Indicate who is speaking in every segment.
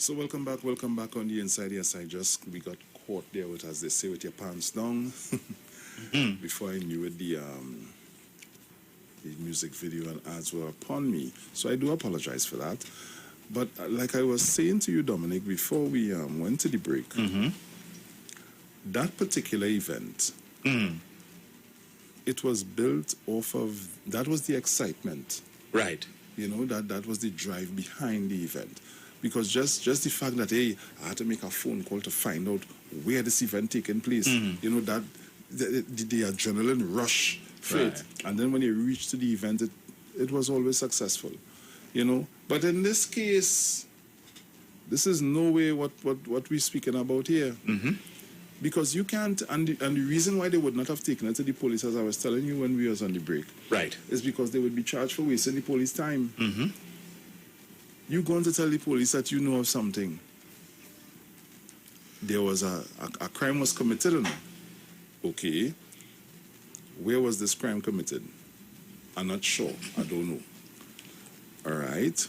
Speaker 1: So welcome back on the Inside. Yes, we got caught there with, as they say, with your pants down. Before I knew it, the music video and ads were upon me. So I do apologize for that. But like I was saying to you, Dominic, before we went to the break, that particular event, it was built off of, that was the excitement.
Speaker 2: Right.
Speaker 1: You know, that was the drive behind the event. Because just the fact that, hey, I had to make a phone call to find out where this event taking place, you know, that the adrenaline rush for it. And then when you reach to the event, it was always successful, you know. But in this case, this is no way what we're speaking about here. Because you can't, and the reason why they would not have taken it to the police, as I was telling you when we was on the break,
Speaker 2: right,
Speaker 1: is because they would be charged for wasting the police time. You're going to tell the police that you know of something. There was a crime was committed on. Okay. Where was this crime committed? I'm not sure. I don't know. All right.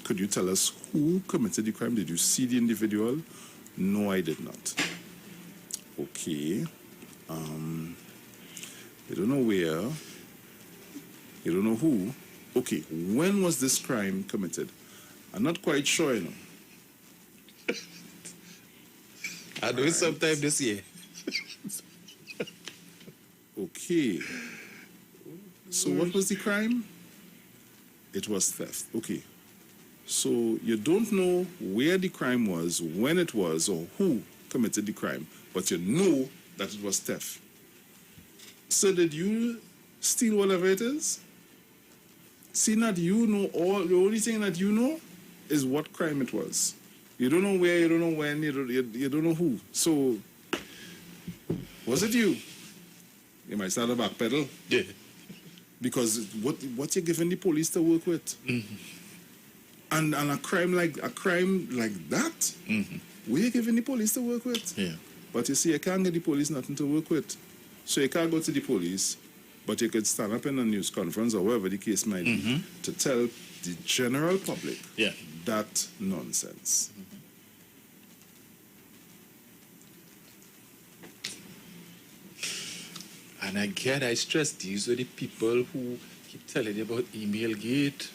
Speaker 1: Could you tell us who committed the crime? Did you see the individual? No, I did not. Okay. You don't know where. You don't know who. Okay, when was this crime committed? I'm not quite sure, you know.
Speaker 2: I know it's sometime this year.
Speaker 1: Okay. So what was the crime? It was theft. Okay. So you don't know where the crime was, when it was, or who committed the crime, but you know that it was theft. So did you steal whatever it is? See, that you know all, the only thing that you know is what crime it was. You don't know where, you don't know when, you don't know who. So, was it you? You might start a backpedal.
Speaker 2: Yeah.
Speaker 1: Because what you're giving the police to work with. And a crime like that, where you giving the police to work with?
Speaker 2: Yeah.
Speaker 1: But you see, you can't get the police nothing to work with. So you can't go to the police. But you could stand up in a news conference or wherever the case might be to tell the general public that nonsense.
Speaker 2: And again, I stress these are the people who keep telling you about email gate.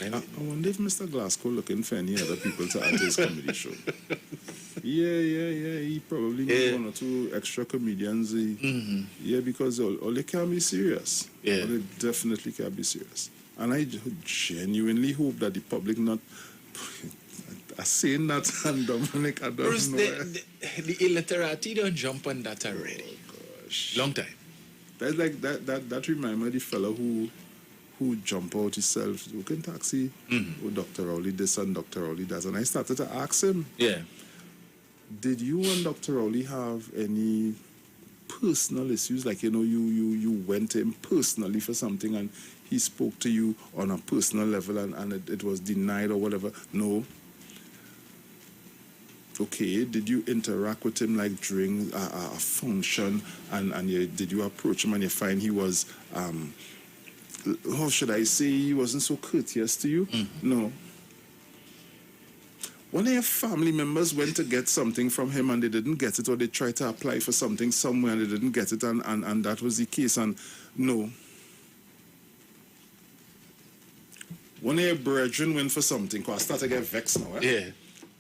Speaker 1: I wonder if Mr. Glasgow looking for any other people to add to his comedy show. Yeah. He probably needs one or two extra comedians. Yeah, because all they can be serious.
Speaker 2: Yeah.
Speaker 1: All they definitely can be serious. And I genuinely hope that the public not are saying that, and Dominic, I don't
Speaker 2: Bruce,
Speaker 1: know.
Speaker 2: the illiterati don't jump on that already.
Speaker 1: Oh, gosh.
Speaker 2: Long time.
Speaker 1: That's like that reminds me of the fellow who jump out himself, who can taxi, who Dr. Rowley this and Dr. Rowley that. And I started to ask him, did you and Dr. Rowley have any personal issues? Like, you know, you went to him personally for something and he spoke to you on a personal level and it was denied or whatever? No. Okay, did you interact with him like during a function and did you approach him and you find he was, how should I say, he wasn't so courteous to you? No. One of your family members went to get something from him and they didn't get it, or they tried to apply for something somewhere and they didn't get it, and that was the case, and no. One of your brethren went for something, because I started to get vexed now.
Speaker 2: Yeah.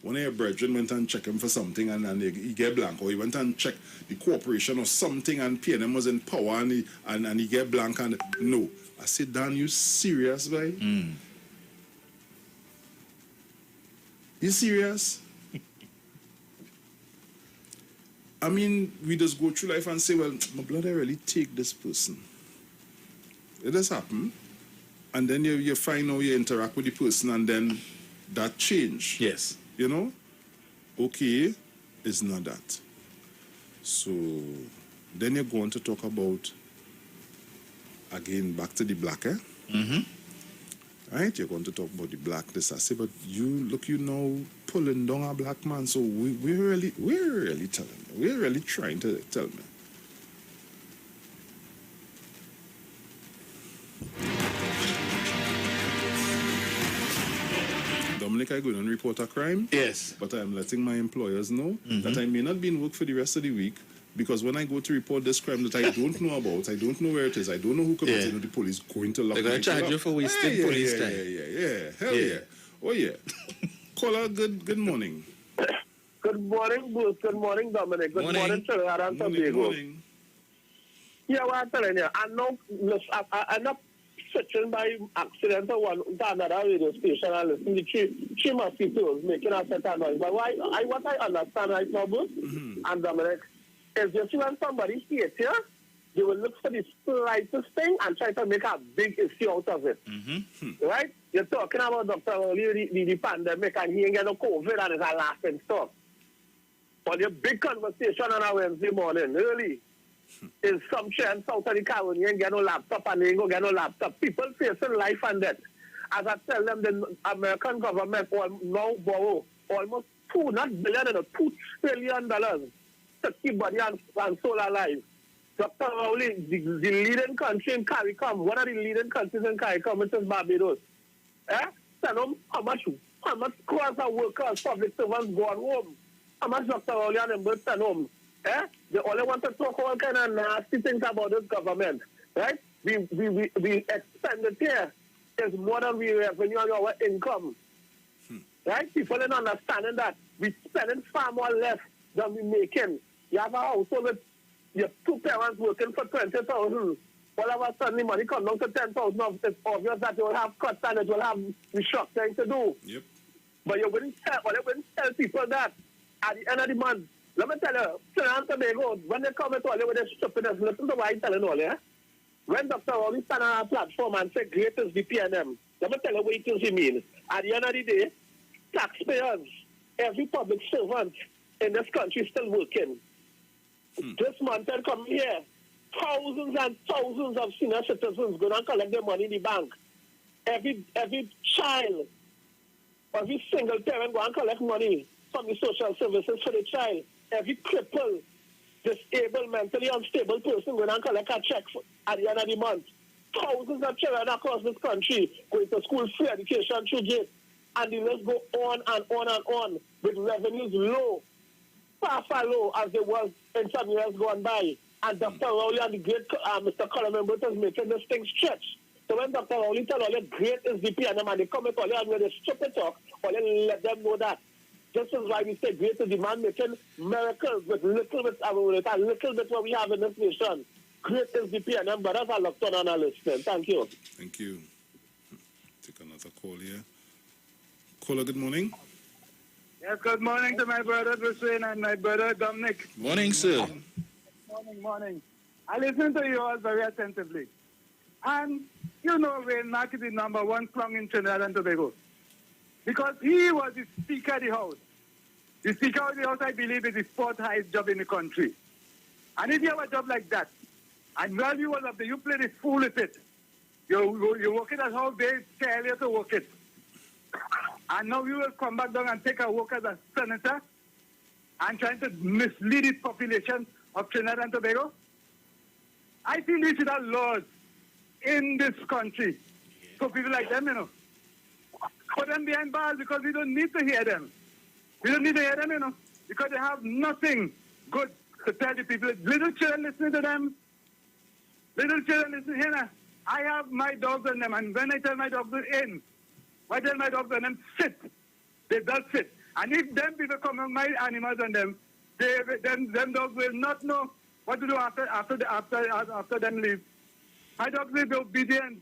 Speaker 1: One of your brethren went and checked him for something and he get blank, or he went and checked the corporation or something and PNM was in power and he get blank and no. I said, Dan, you serious, boy? You serious? I mean, we just go through life and say, well, my blood, I really take this person. It does happen. And then you find out you interact with the person and then that change.
Speaker 2: Yes.
Speaker 1: You know? Okay, it's not that. So then you're going to talk about, again, back to the black, eh? Right? You're going to talk about the black, this, I say, but you know, pulling down a black man. So we're really telling you. We're really trying to tell me. Dominic, Dominic, I go and report a crime.
Speaker 2: Yes.
Speaker 1: But I'm letting my employers know that I may not be in work for the rest of the week, because when I go to report this crime that I don't know about, I don't know where it is, I don't know who committed it, the police going to lock me up.
Speaker 2: They're going to charge you for wasting police time.
Speaker 1: Yeah. Hell yeah. Oh, yeah. Caller, good morning.
Speaker 3: Good morning, Bruce. Good morning, Dominic. Good morning, Sharon.
Speaker 1: Morning.
Speaker 3: Yeah, what I'm telling you, I'm not switching by accident to another radio station and listening to she must be told, making a set of noise. But what I understand right now, Bruce, and Dominic, is just when somebody hates you, they will look for the slightest thing and try to make a big issue out of it. Right? You're talking about Dr. Oli, the pandemic, and he ain't get no COVID, and it's a laughing stock. But the big conversation on a Wednesday morning, early, is some chance out of the Caribbean, ain't get no laptop, and they ain't going to get no laptop. People facing life and death. As I tell them, the American government will now borrow almost $2 trillion to keep body and soul alive. Dr. Rowley, the leading country in CARICOM, one of the leading countries in CARICOM, which is Barbados. Tell them how much crowds of workers, public servants gone home. How much Dr. Rowley and them both sent home. They only want to talk all kind of nasty things about this government. Right? We expenditure is more than we revenue on our income. Right? People don't understanding that. We're spending far more less than we're making. You have a household with your two parents working for 20,000. All of a sudden, the money comes down to 10,000. It's obvious that you will have cuts and it will have restructuring to do.
Speaker 1: Yep.
Speaker 3: But you wouldn't tell people that at the end of the month. Let me tell you, Sharon Tobago, when they come to all with their stupidness, listen to what I'm telling all, yeah? When Dr. Rowley stand on a platform and say great is the PNM, let me tell you what it is he means. At the end of the day, taxpayers, every public servant in this country is still working. This month they come here, thousands and thousands of senior citizens go and collect their money in the bank. Every child, every single parent go and collect money from the social services for the child. Every cripple, disabled, mentally unstable person going and collect a check at the end of the month. Thousands of children across this country going to school free education through GATE. And the list go on and on and on with revenues low, far low as they was in some years gone by. And Dr. Rowley and the great Mr. Coleman is making this thing stretch. So when Dr. Rowley tell all the great is the PNM and they come with all the and when they stupid talk, all they let them know that. This is why we say great is the man making miracles with a little bit what we have in this nation. Great is the PNM, but that's a lot on our listening. Thank you.
Speaker 1: Thank you. Take another call here. Caller, good morning.
Speaker 4: Yes, good morning to my brother Romain and my brother Dominic.
Speaker 2: Morning, sir.
Speaker 4: Morning. I listen to you all very attentively. And you know Romain is the number one clown in Trinidad and Tobago. Because he was the Speaker of the House. The Speaker of the House, I believe, is the fourth highest job in the country. And if you have a job like that, and while you was up there, you play the fool with it. You work it as how they tell you to work it. And now you will come back down and take a work as a senator and trying to mislead the population of Trinidad and Tobago. I think we should have laws in this country for people like them, you know. Put them behind bars because we don't need to hear them. We don't need to hear them, you know, because they have nothing good to tell the people. Little children listening to them. Little children listening here. I have my dogs on them, and when I tell my dogs to in, I tell my dogs on them, sit. They does sit. And if them people come on my animals on them, them dogs will not know what to do after them leave. My dogs will be obedient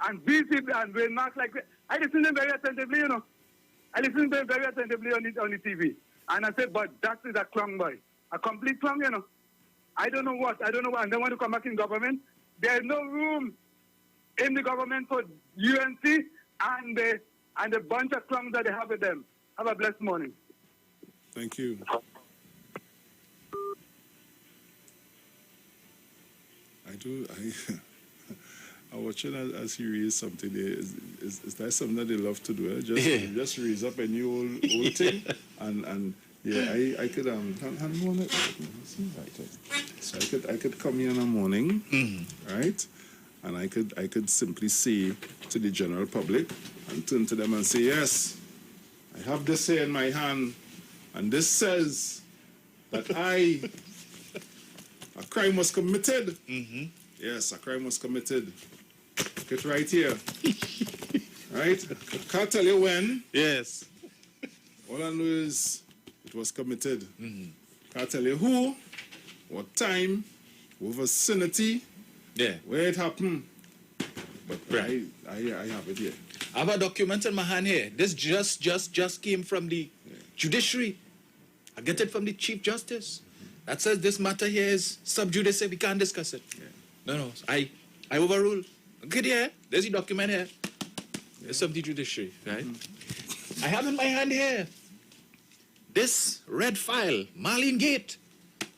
Speaker 4: and busy and will mark like that. I listen to them very attentively, you know. I listen to them very attentively on the TV. And I said, but that is a clown boy. A complete clown, you know. I don't know what. And they want to come back in government. There is no room in the government for UNC and the bunch of clowns that they have with them. Have a blessed morning.
Speaker 1: Thank you. I watch it as he reads something. Is that something that they love to do? Just raise up a new old thing, and yeah, I could so I could come here in the morning, right, and I could simply say to the general public and turn to them and say, yes, I have this here in my hand, and this says that a crime was committed.
Speaker 2: Mm-hmm.
Speaker 1: Yes, a crime was committed. Look it right here. Right? Can't tell you when.
Speaker 2: Yes.
Speaker 1: All I know is it was committed.
Speaker 2: Mm-hmm.
Speaker 1: Can't tell you who, what time, what vicinity, where it happened. But
Speaker 2: right.
Speaker 1: I have it here.
Speaker 2: I have a document in my hand here. This just came from the judiciary. I get it from the Chief Justice. That says this matter here is sub judice. We can't discuss it. Yeah. No. I overrule. Okay, here. There's the document here. It's from the judiciary, right? Mm-hmm. I have in my hand here this red file, Marlene Gate.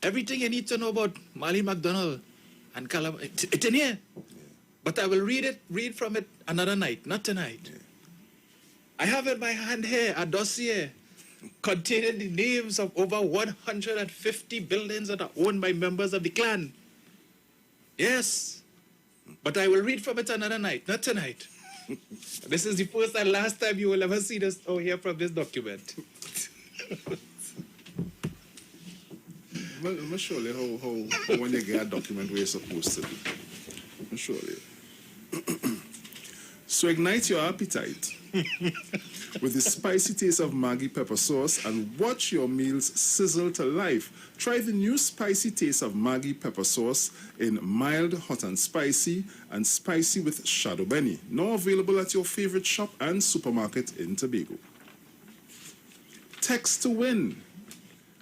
Speaker 2: Everything you need to know about Marlene McDonald and Calabar. It's in here. Yeah. But I will read from it another night, not tonight. Yeah. I have in my hand here a dossier containing the names of over 150 buildings that are owned by members of the clan. Yes. But I will read from it another night, not tonight. This is the first and last time you will ever see this or hear from this document.
Speaker 1: I'm not sure how when you get a document where you're supposed to do. I'm sure. So ignite your appetite with the spicy taste of Maggi pepper sauce and watch your meals sizzle to life. Try the new spicy taste of Maggi pepper sauce in mild, hot and spicy with shadow benny. Now available at your favorite shop and supermarket in Tobago. Text to win.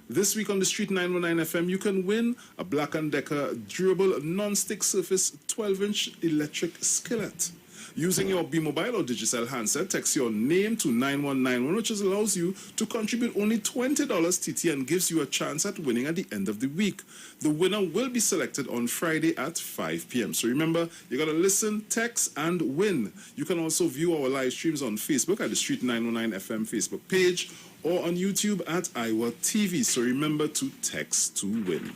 Speaker 1: This week on the Street 919 FM, you can win a Black & Decker durable non-stick surface 12-inch electric skillet. Using your B-Mobile or Digicel handset, text your name to 9191, which allows you to contribute only $20 TT and gives you a chance at winning at the end of the week. The winner will be selected on Friday at 5 p.m. So remember, you got to listen, text, and win. You can also view our live streams on Facebook at the Street 919 FM Facebook page or on YouTube at IWER TV. So remember to text to win.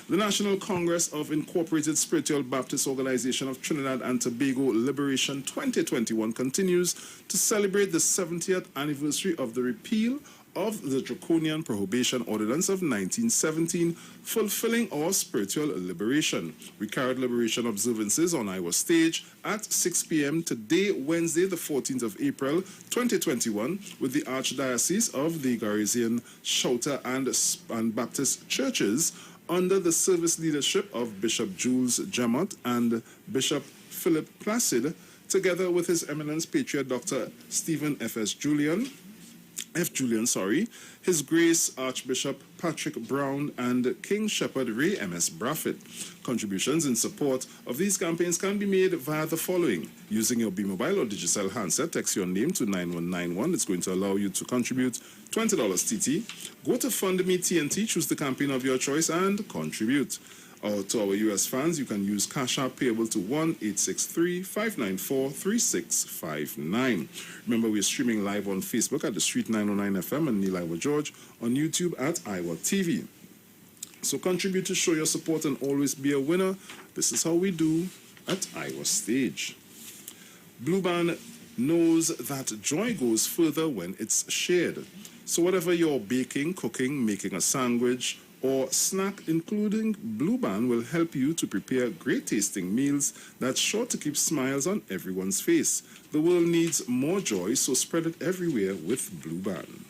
Speaker 1: The National Congress of Incorporated Spiritual Baptist Organization of Trinidad and Tobago Liberation 2021 continues to celebrate the 70th anniversary of the repeal of the Draconian Prohibition Ordinance of 1917, fulfilling our spiritual liberation. We carried liberation observances on IWER stage at 6 p.m. today, Wednesday, the 14th of April, 2021, with the Archdiocese of the Garisian, Shouter, and Baptist churches under the service leadership of Bishop Jules Jamot and Bishop Philip Placid, together with His Eminence Patriot Dr. Stephen F. Julian, His Grace Archbishop Patrick Brown, and King Shepherd Ray M.S. Braffett. Contributions in support of these campaigns can be made via the following. Using your B-Mobile or Digicel handset, text your name to 9191. It's going to allow you to contribute $20 TT. Go to Fund Me TNT, choose the campaign of your choice, and contribute. Or to our U.S. fans, you can use Cash App payable to 1-863-594-3659. Remember, we're streaming live on Facebook at the Street 909 FM and Neil Iwer George, on YouTube at IWER TV. So contribute to show your support and always be a winner. This is how we do at IWER Stage. Blue Band knows that joy goes further when it's shared. So whatever you're baking, cooking, making a sandwich, or snack, including Blue Band, will help you to prepare great tasting meals that's sure to keep smiles on everyone's face. The world needs more joy, so spread it everywhere with Blue Band.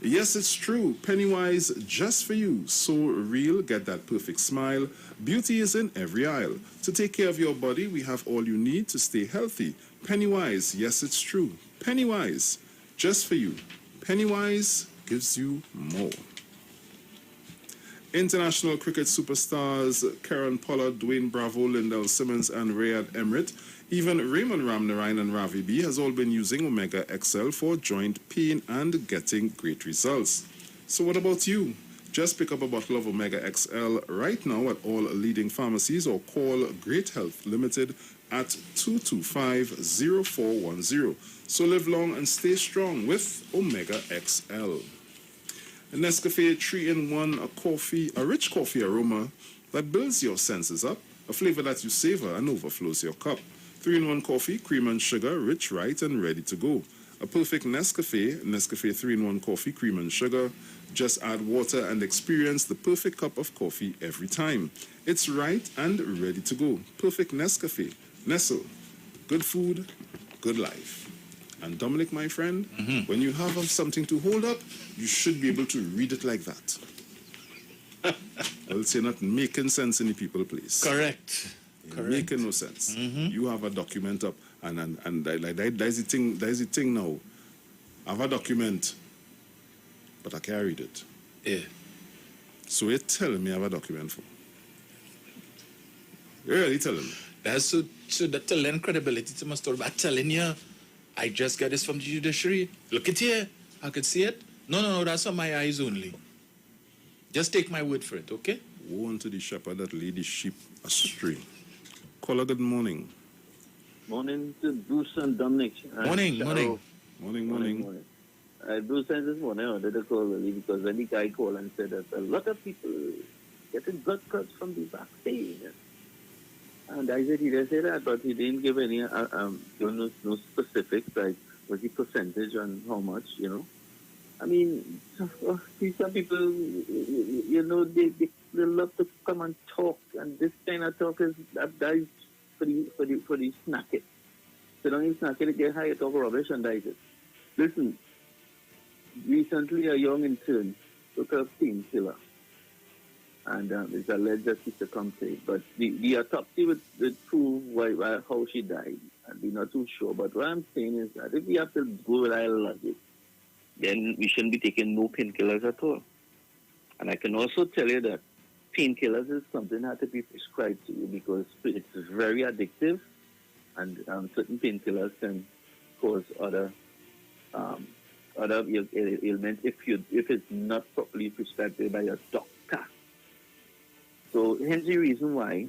Speaker 1: Yes, it's true. Pennywise, just for you. So real, get that perfect smile. Beauty is in every aisle. To take care of your body, we have all you need to stay healthy. Pennywise, yes, it's true. Pennywise, just for you. Pennywise gives you more. International cricket superstars Karen Pollard, Dwayne Bravo, Lindell Simmons, and Riyad Emrit, even Raymond Ramnarine and Ravi B, has all been using Omega XL for joint pain and getting great results. So what about you? Just pick up a bottle of Omega XL right now at all leading pharmacies or call Great Health Limited at 225-0410. So live long and stay strong with Omega XL. A Nescafe 3-in-1, a rich coffee aroma that builds your senses up, a flavor that you savor and overflows your cup. 3-in-1 coffee, cream and sugar, rich, right, and ready to go. A perfect Nescafe, Nescafe 3-in-1 coffee, cream and sugar. Just add water and experience the perfect cup of coffee every time. It's right and ready to go. Perfect Nescafe. Nestle. Good food, good life. And Dominic, my friend, when you have something to hold up, you should be able to read it like that. I will say not making sense in the people, please.
Speaker 2: Correct.
Speaker 1: Making no sense. You have a document up, and that's the thing now. I have a document, but I can't read it.
Speaker 2: Yeah.
Speaker 1: So you're telling me I have a document for? You're really telling me?
Speaker 2: That's so that to lend credibility to my story. But I'm telling you, I just got this from the judiciary. Look at here. I can see it. No, that's on my eyes only. Just take my word for it, okay?
Speaker 1: Woe unto the shepherd that lead his sheep astray. Caller, good morning.
Speaker 5: Morning to Bruce and Dominic.
Speaker 2: Morning.
Speaker 5: Morning. Bruce said this morning I wanted to call early because when the guy called and said that a lot of people getting blood clots from the vaccine. And I said he didn't say that, but he didn't give any no specifics, like what's the percentage and how much, you know. I mean, some people, you know, they love to come and talk, and this kind of talk is that is for the snack it. So don't you snack it, get high, talk rubbish and dice it. Listen, recently a young intern took a painkiller, and it's alleged that she succumbed to it. But the autopsy would prove how she died, and we're not too sure. But what I'm saying is that if we have to go with our logic, then we shouldn't be taking no painkillers at all. And I can also tell you that painkillers is something that has to be prescribed to you because it's very addictive, and certain painkillers can cause other ailments if it's not properly prescribed by a doctor. So hence the reason why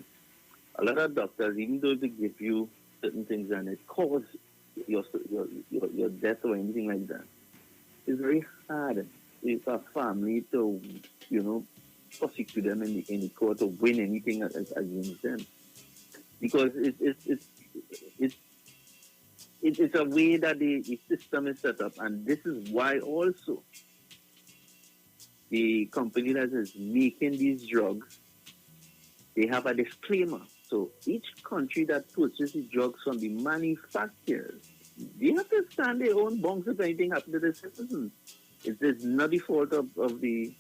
Speaker 5: a lot of doctors, even though they give you certain things and it causes your death or anything like that, it's very hard if a family to, you know, prosecute them in the court or win anything against them, because it's a way that the system is set up, and this is why also the company that is making these drugs, they have a disclaimer. So each country that purchases the drugs from the manufacturers, they have to stand their own bunks if anything happens to the citizens. It is not the fault of the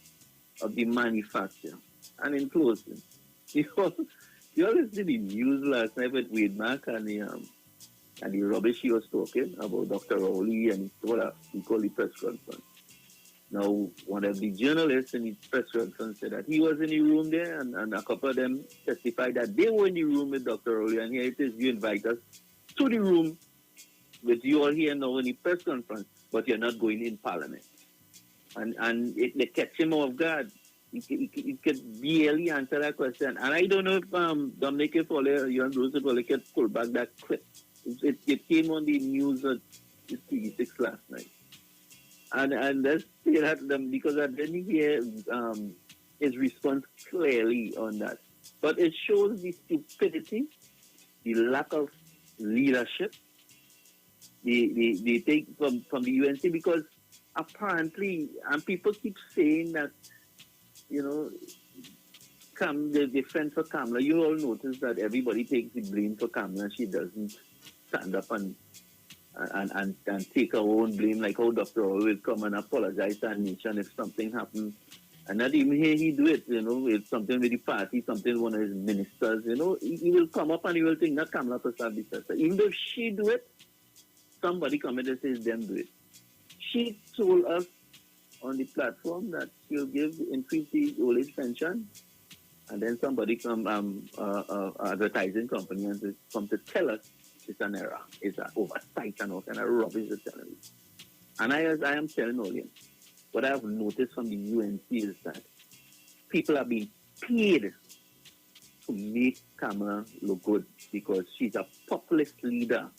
Speaker 5: manufacturer. And in closing, you all listened to the news last night with Wade Mack and the rubbish he was talking about Dr. Rowley and he called the press conference. Now, one of the journalists in the press conference said that he was in the room there, and a couple of them testified that they were in the room with Dr. Rowley, and here it is, you invite us to the room with you all here now in the press conference, but you're not going in Parliament. And they catch him off guard. He could barely answer that question. And I don't know if Dominic, if you and Bruce can pull back that clip. It came on the news at 6 last night. And let's say that because I didn't hear his response clearly on that. But it shows the stupidity, the lack of leadership they take from the UNC, because apparently, and people keep saying that, you know, the defense for Kamala, you all notice that everybody takes the blame for Kamala. She doesn't stand up and take her own blame, like how Dr. Rowe will come and apologize to the nation if something happens. And not even here he do it, you know, if something with the party, something with one of his ministers, you know, he will come up and he will think that Kamala Prasad be sister. Even though if she do it, somebody come in and says them do it. She told us on the platform that she'll increase the old age pension, and then somebody come, advertising company, and come to tell us it's an error, it's an oversight and all kind of rubbish they're telling me. And I am telling audience, what I have noticed from the UNC is that people are being paid to make Kamala look good because she's a populist leader.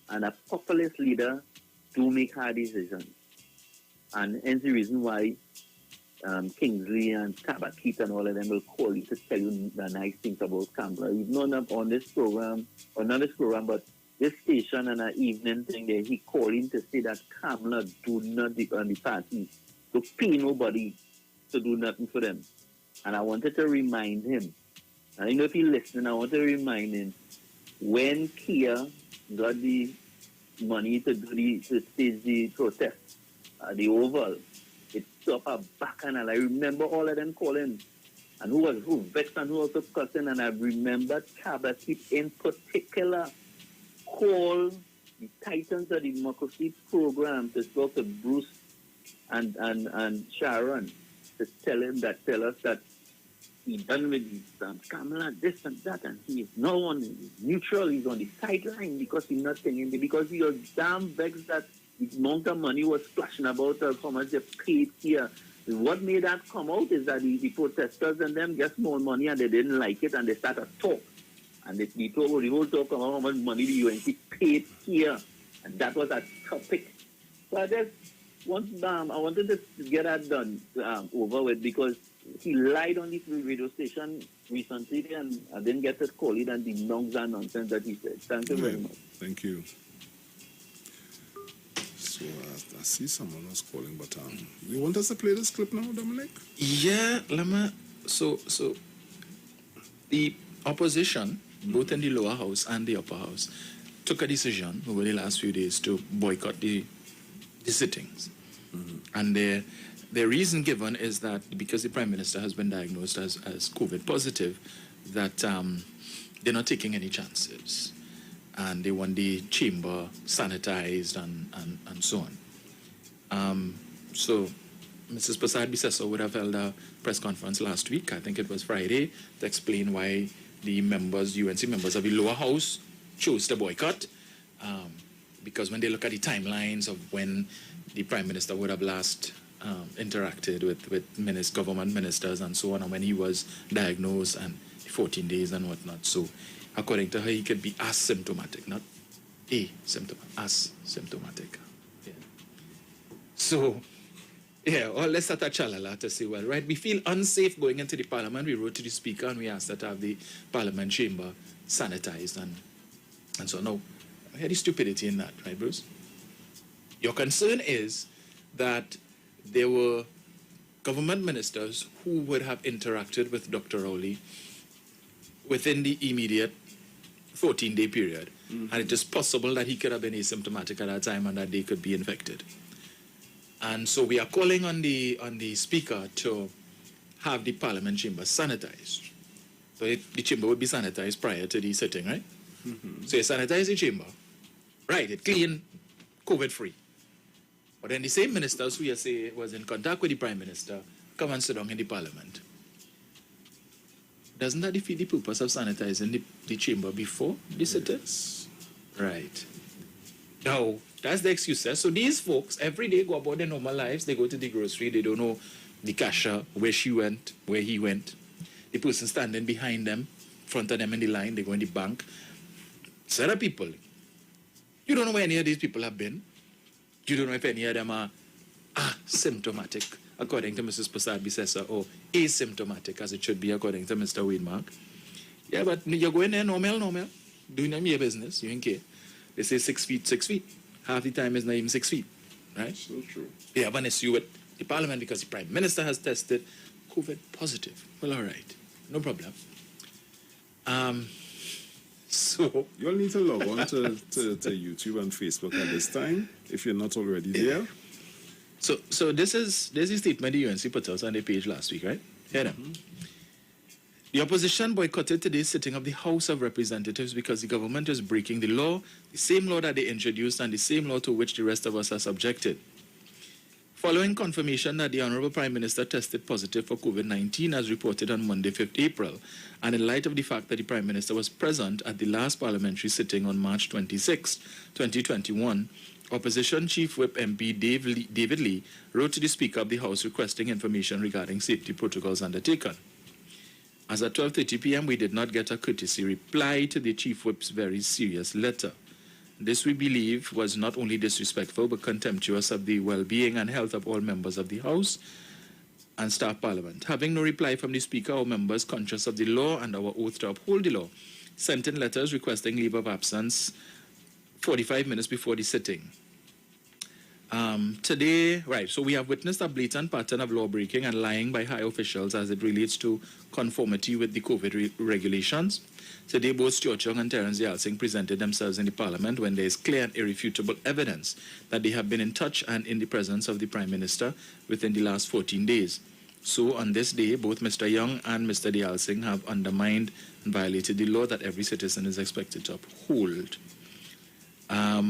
Speaker 5: And a populist leader do make hard decisions. And hence the reason why Kingsley and Tabakit and all of them will call you to tell you the nice things about Kamala. Even on this program, or not this program, but this station and an evening thing there, he called in to say that Kamala do not on the party to pay nobody to do nothing for them. And I wanted to remind him, and I know if he's listening, I want to remind him, when Kia got the money to stage the protest, the Oval, it stopped her back, and I remember all of them calling, and who vexed and who also cussing, and I remember Kabasi in particular call the Titans of Democracy program to talk to Bruce and Sharon to tell us that he done with Kamala, this and that, and he is no one neutral, he's on the sideline because he's not thinking, because he was damn vexed that the amount of money was splashing about how much they paid here. What made that come out is that the protesters and them get more money and they didn't like it and they started to talk. And the whole talk about how much money the UNC paid here. And that was a topic. So I just I wanted to get that done over with, because he lied on the radio station recently and I didn't get to call it and the nonsense that he said. Thank you very much.
Speaker 1: Thank you. So I see someone was calling, but you want us to play this clip now, Dominic?
Speaker 2: Yeah, Lama. So the opposition, both in the lower house and the upper house, took a decision over the last few days to boycott the sittings. Mm-hmm. And the reason given is that because the Prime Minister has been diagnosed as COVID positive, that they're not taking any chances. And they want the chamber sanitized and so on. So Mrs. Prasad Bisesa would have held a press conference last week, I think it was Friday, to explain why the UNC members of the lower house chose to boycott. Because when they look at the timelines of when the Prime Minister would have last interacted with government ministers and so on, and when he was diagnosed and 14 days and whatnot. So according to her, he could be asymptomatic, not asymptomatic. Yeah. So, let's start a chalala to say, well, right, we feel unsafe going into the parliament. We wrote to the speaker and we asked that to have the parliament chamber sanitized and so no. I hear the stupidity in that, right, Bruce? Your concern is that there were government ministers who would have interacted with Dr. Rowley within the immediate 14-day period. Mm-hmm. And it is possible that he could have been asymptomatic at that time and that they could be infected. And so we are calling on the speaker to have the parliament chamber sanitized. So the chamber would be sanitized prior to the sitting, right? Mm-hmm. So you sanitize the chamber. Right, it clean, COVID-free. But then the same ministers who you say was in contact with the Prime Minister come and sit down in the parliament. Doesn't that defeat the purpose of sanitizing the chamber before the sittings? Right. Now, that's the excuse. So these folks, every day go about their normal lives. They go to the grocery. They don't know the cashier, where she went, where he went. The person standing behind them, front of them in the line, they go in the bank. Set of people. You don't know where any of these people have been. You don't know if any of them are asymptomatic, according to Mrs. Prasad Bisesa, or asymptomatic, as it should be, according to Mr. Wademark. Yeah, but you're going there normal, doing your business, you don't care. They say 6 feet. Half the time is not even 6 feet, right?
Speaker 1: So true.
Speaker 2: They have an issue with the parliament because the Prime Minister has tested COVID positive. Well, all right, no problem. So
Speaker 1: you'll need to log on to YouTube and Facebook at this time if you're not already there.
Speaker 2: So there's a statement the UNC put out on their page last week, right? Hear them. Mm-hmm. The opposition boycotted today's sitting of the House of Representatives because the government is breaking the law, the same law that they introduced and the same law to which the rest of us are subjected. Following confirmation that the Honorable Prime Minister tested positive for COVID-19 as reported on Monday, 5th April, and in light of the fact that the Prime Minister was present at the last parliamentary sitting on March 26, 2021, Opposition Chief Whip MP David Lee wrote to the Speaker of the House requesting information regarding safety protocols undertaken. As at 12:30 p.m., we did not get a courtesy reply to the Chief Whip's very serious letter. This, we believe, was not only disrespectful but contemptuous of the well-being and health of all members of the House and staff Parliament. Having no reply from the Speaker, our members, conscious of the law and our oath to uphold the law, sent in letters requesting leave of absence 45 minutes before the sitting. Today, right, so we have witnessed a blatant pattern of law breaking and lying by high officials as it relates to conformity with the COVID regulations. Today, both Stuart Young and Terence Yalsing presented themselves in the Parliament when there is clear and irrefutable evidence that they have been in touch and in the presence of the Prime Minister within the last 14 days. So on this day, both Mr. Young and Mr. Yalsing have undermined and violated the law that every citizen is expected to uphold. Let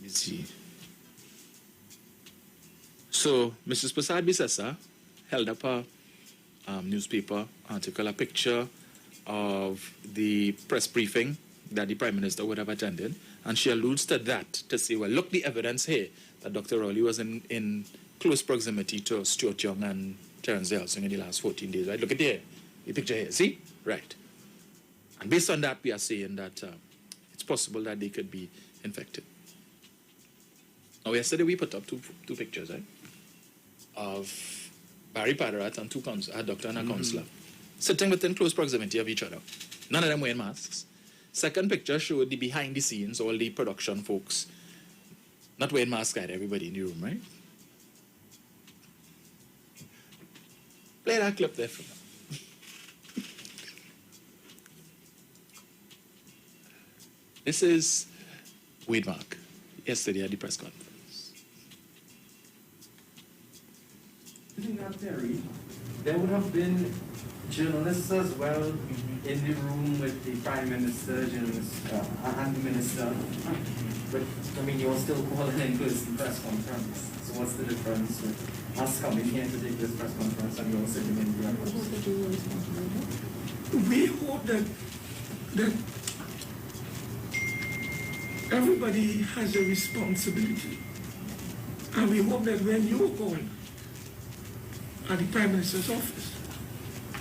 Speaker 2: me see. So, Mrs. Prasad Bisesa held up a newspaper article, a picture of the press briefing that the Prime Minister would have attended, and she alludes to that to say, well, look, the evidence here that Dr. Rowley was in close proximity to Stuart Young and Terence Yalsing in the last 14 days, right? Look at here, the picture here, see? Right. And based on that, we are saying that it's possible that they could be infected. Now, yesterday we put up two pictures, right? Of Barry Padarat and a doctor and a counselor sitting within close proximity of each other. None of them wearing masks. Second picture showed the behind the scenes, all the production folks not wearing masks either, everybody in the room, right? Play that clip there for me. This is Wade Mark yesterday at the press conference.
Speaker 6: In that theory, there would have been journalists as well in the room with the Prime Minister, journalists, and the Minister. But, I mean, you're still calling in person press conference. So what's the difference with us coming here to take this press conference and you're sitting in the office?
Speaker 7: We hope that everybody has a responsibility. And we hope that when you go at the Prime Minister's office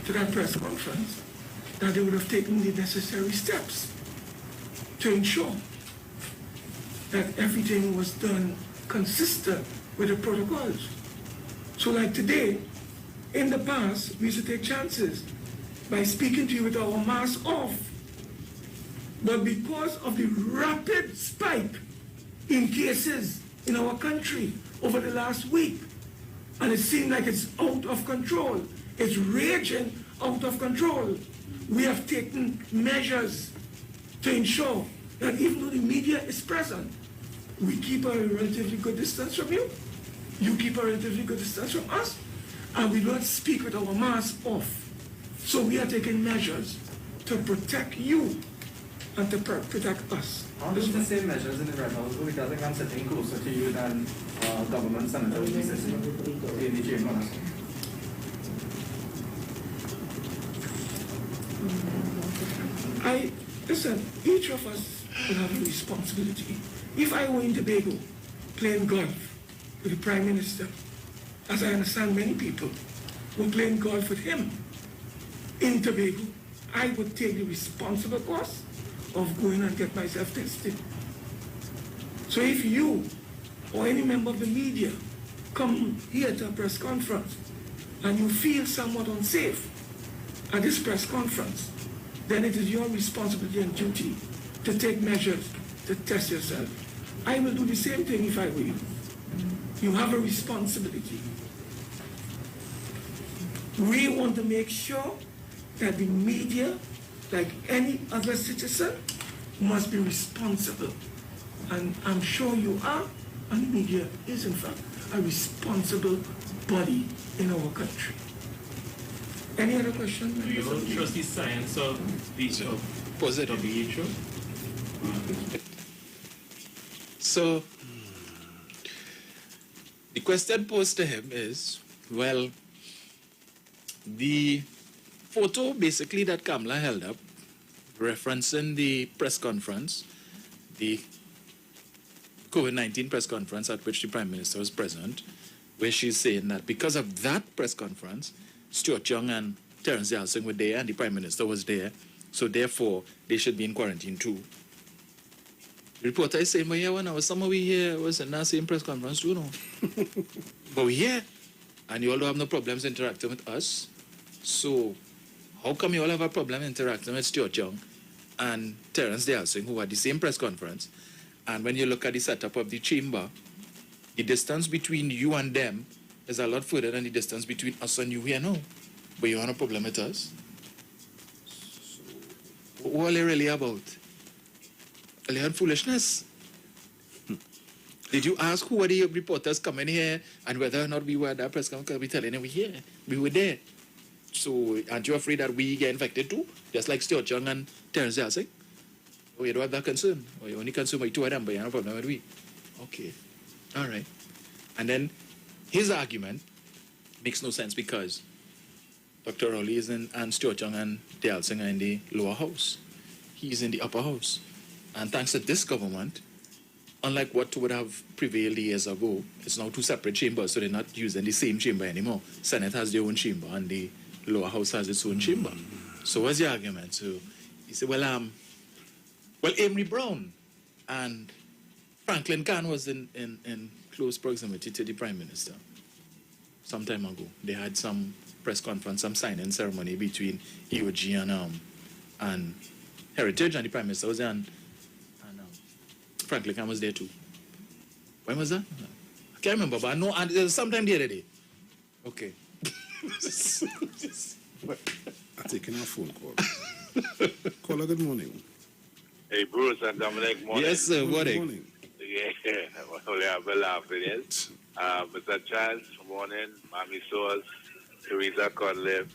Speaker 7: to that press conference, that they would have taken the necessary steps to ensure that everything was done consistent with the protocols. So like today, in the past, we used to take chances by speaking to you with our mask off. But because of the rapid spike in cases in our country over the last week, and it seemed like it's out of control, it's raging out of control, we have taken measures to ensure that even though the media is present, we keep a relatively good distance from you, you keep a relatively good distance from us, and we don't speak with our mask off. So we are taking measures to protect you and to protect us.
Speaker 6: Aren't those the same measures in the Red House? Because I think I'm sitting closer to you than government senator in the chamber.
Speaker 7: Listen, each of us will have a responsibility. If I were in Tobago playing golf with the Prime Minister, as I understand many people were playing golf with him in Tobago, I would take the responsible course of going and get myself tested. So if you or any member of the media come here to a press conference and you feel somewhat unsafe at this press conference, then it is your responsibility and duty to take measures to test yourself. I will do the same thing if I were you. You have a responsibility. We want to make sure that the media, like any other citizen, must be responsible. And I'm sure you are, and the media is in fact a responsible body in our country. Any other question?
Speaker 8: Do you trust the science of the WHO?
Speaker 2: So, the question posed to him is, well, the photo basically that Kamala held up, referencing the press conference, the COVID-19 press conference at which the Prime Minister was present, where she's saying that because of that press conference, Stuart Young and Terence Yalsing were there and the Prime Minister was there, so therefore they should be in quarantine too. The reporter is saying, well, yeah, when I was somewhere here, was in that same press conference too, no? But we're here, and you all don't have no problems interacting with us, so how come you all have a problem interacting with Stuart Young and Terence Dalsing, who had the same press conference. And when you look at the setup of the chamber, the distance between you and them is a lot further than the distance between us and you here now. But you have a problem with us? What are they really about? Are they on foolishness? Did you ask who are the reporters coming here and whether or not we were at that press conference? Because we telling them we're here. We were there. So aren't you afraid that we get infected too? Just like Stuart Young and Terence Dalsing? Oh, you don't have that concern. Or you only concern with two of them, but you have no problem with we. Okay. All right. And then his argument makes no sense because Dr. Rowley is in, and Stuart Young and Dalsing are in the lower house. He's in the upper house. And thanks to this government, unlike what would have prevailed years ago, it's now two separate chambers, so they're not using the same chamber anymore. Senate has their own chamber, and the lower house has its own chamber. So what's the argument? So he said, well, Amory Brown and Franklin Kahn was in close proximity to the Prime Minister some time ago. They had some press conference, some signing ceremony between EOG and Heritage, and the Prime Minister was there, and Franklin Kahn was there too. When was that? I can't remember, but I know, and it was sometime the other day. Okay.
Speaker 1: I'm taking a phone call. Caller, good morning.
Speaker 9: Hey, Bruce and Dominic, morning.
Speaker 2: Yes, sir,
Speaker 1: Good morning.
Speaker 9: Yeah, only I've been laughing, yes. Mr. Chance, morning. Mammy Sauce, Teresa Conley,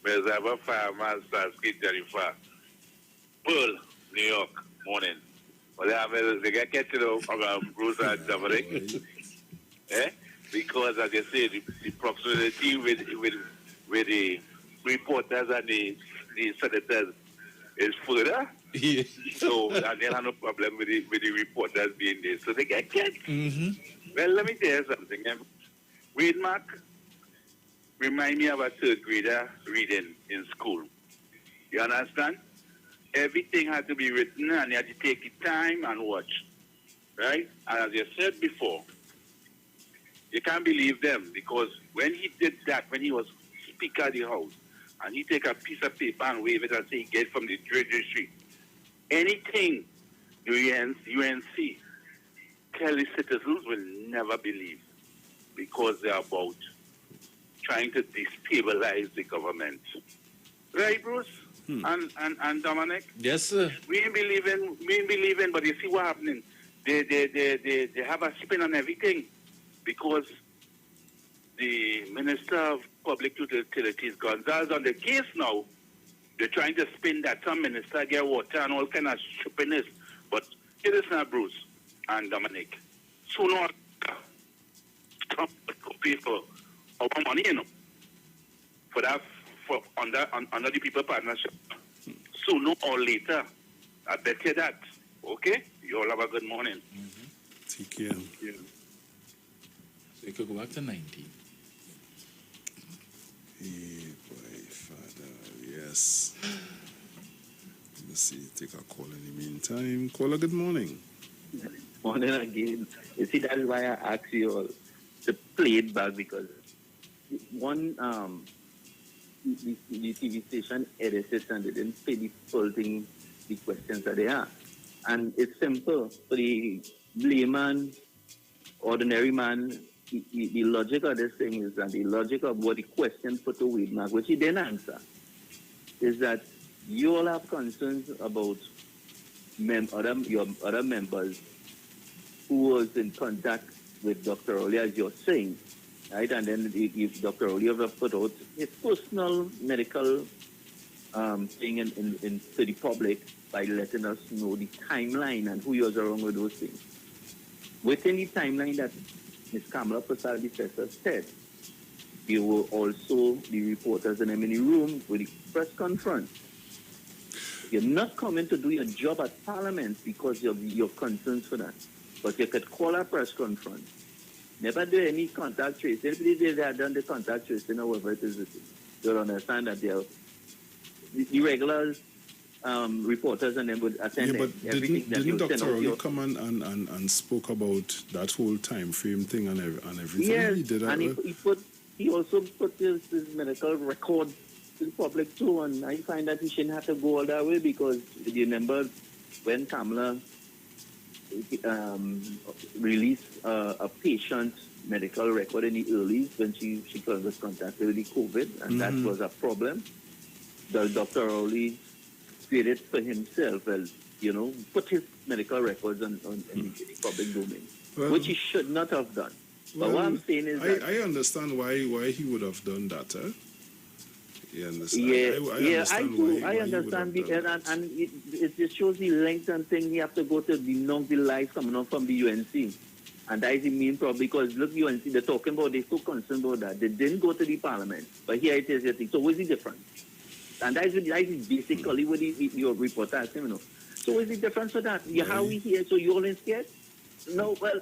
Speaker 9: Mr. Fireman, Starsky, Jennifer. Bull, New York, morning. Well, they get catching up Bruce and Dominic. Because, as you say, the proximity with the reporters and the senators is further.
Speaker 2: Yeah.
Speaker 9: So, and they have no problem with the reporters being there. So they get catch.
Speaker 2: Mm-hmm.
Speaker 9: Well, let me tell you something. Read Mark remind me of a third grader reading in school. You understand? Everything had to be written and you had to take the time and watch. Right? And as you said before, you can't believe them because when he did that, when he was Speaker of the House, and he take a piece of paper and wave it and say he get from the Treasury, anything the UNC tell the citizens will never believe because they're about trying to destabilize the government. Right, Bruce? And Dominic?
Speaker 2: Yes, sir.
Speaker 9: We ain't believing, but you see what happening. They have a spin on everything because the Minister of Public Utilities, Gonzalez, on the case now. They're trying to spin that some minister get water and all kind of stupidness. But here is now, Bruce and Dominic. Sooner or later, Trump will pay for our money, you know, for that, under the people partnership. Sooner or later, I bet you that. Okay? You all have a good morning.
Speaker 1: Mm-hmm. Take care.
Speaker 9: Yeah.
Speaker 2: So you could go back to 19.
Speaker 1: Hey, boy, Father, yes. Let's see, take a call in the meantime. Caller, good morning.
Speaker 5: Morning again. You see, that is why I asked you all to play it back because one, the TV station edited and they didn't pay the full thing, the questions that they asked. And it's simple. For the layman, ordinary man, the logic of this thing is that the logic of what the question put to Wade Mark, which he didn't answer, is that you all have concerns about your other members who was in contact with Dr. Oli, as you're saying, right? And then if Dr. Oli ever put out his personal medical thing to the public by letting us know the timeline and who was wrong with those things. Within the timeline that Ms. Kamala Prasad, the professor, said, there were also the reporters and them in the room with the press conference. You're not coming to do your job at Parliament because of your concerns for that. But you could call a press conference. Never do any contact tracing. If they had done the contact tracing or whatever it is, you'll understand that they're the regular reporters and them would attend.
Speaker 1: Yeah, but didn't Dr. Oli come and spoke about that whole time frame thing and everything?
Speaker 5: Yes,
Speaker 1: he did
Speaker 5: and he also put his medical record to the public too, and I find that we shouldn't have to go all that way because you remember when Kamala released a patient medical record in the early when she was contacted with the COVID, and that was a problem. The doctor only created for himself, put his medical records in the public domain, which he should not have done. But what I'm saying is that
Speaker 1: I understand why he would have done that. You understand?
Speaker 5: I understand because and it just shows the length and thing. You have to go to denounce the lies coming out from the UNC. And that is the main problem because look, UNC, they're talking about, they're so concerned about that. They didn't go to the parliament, but here it is. So what's the difference? And that is basically what your reporter asked him, So what's the difference for that? How we here, so you're all scared? No, well,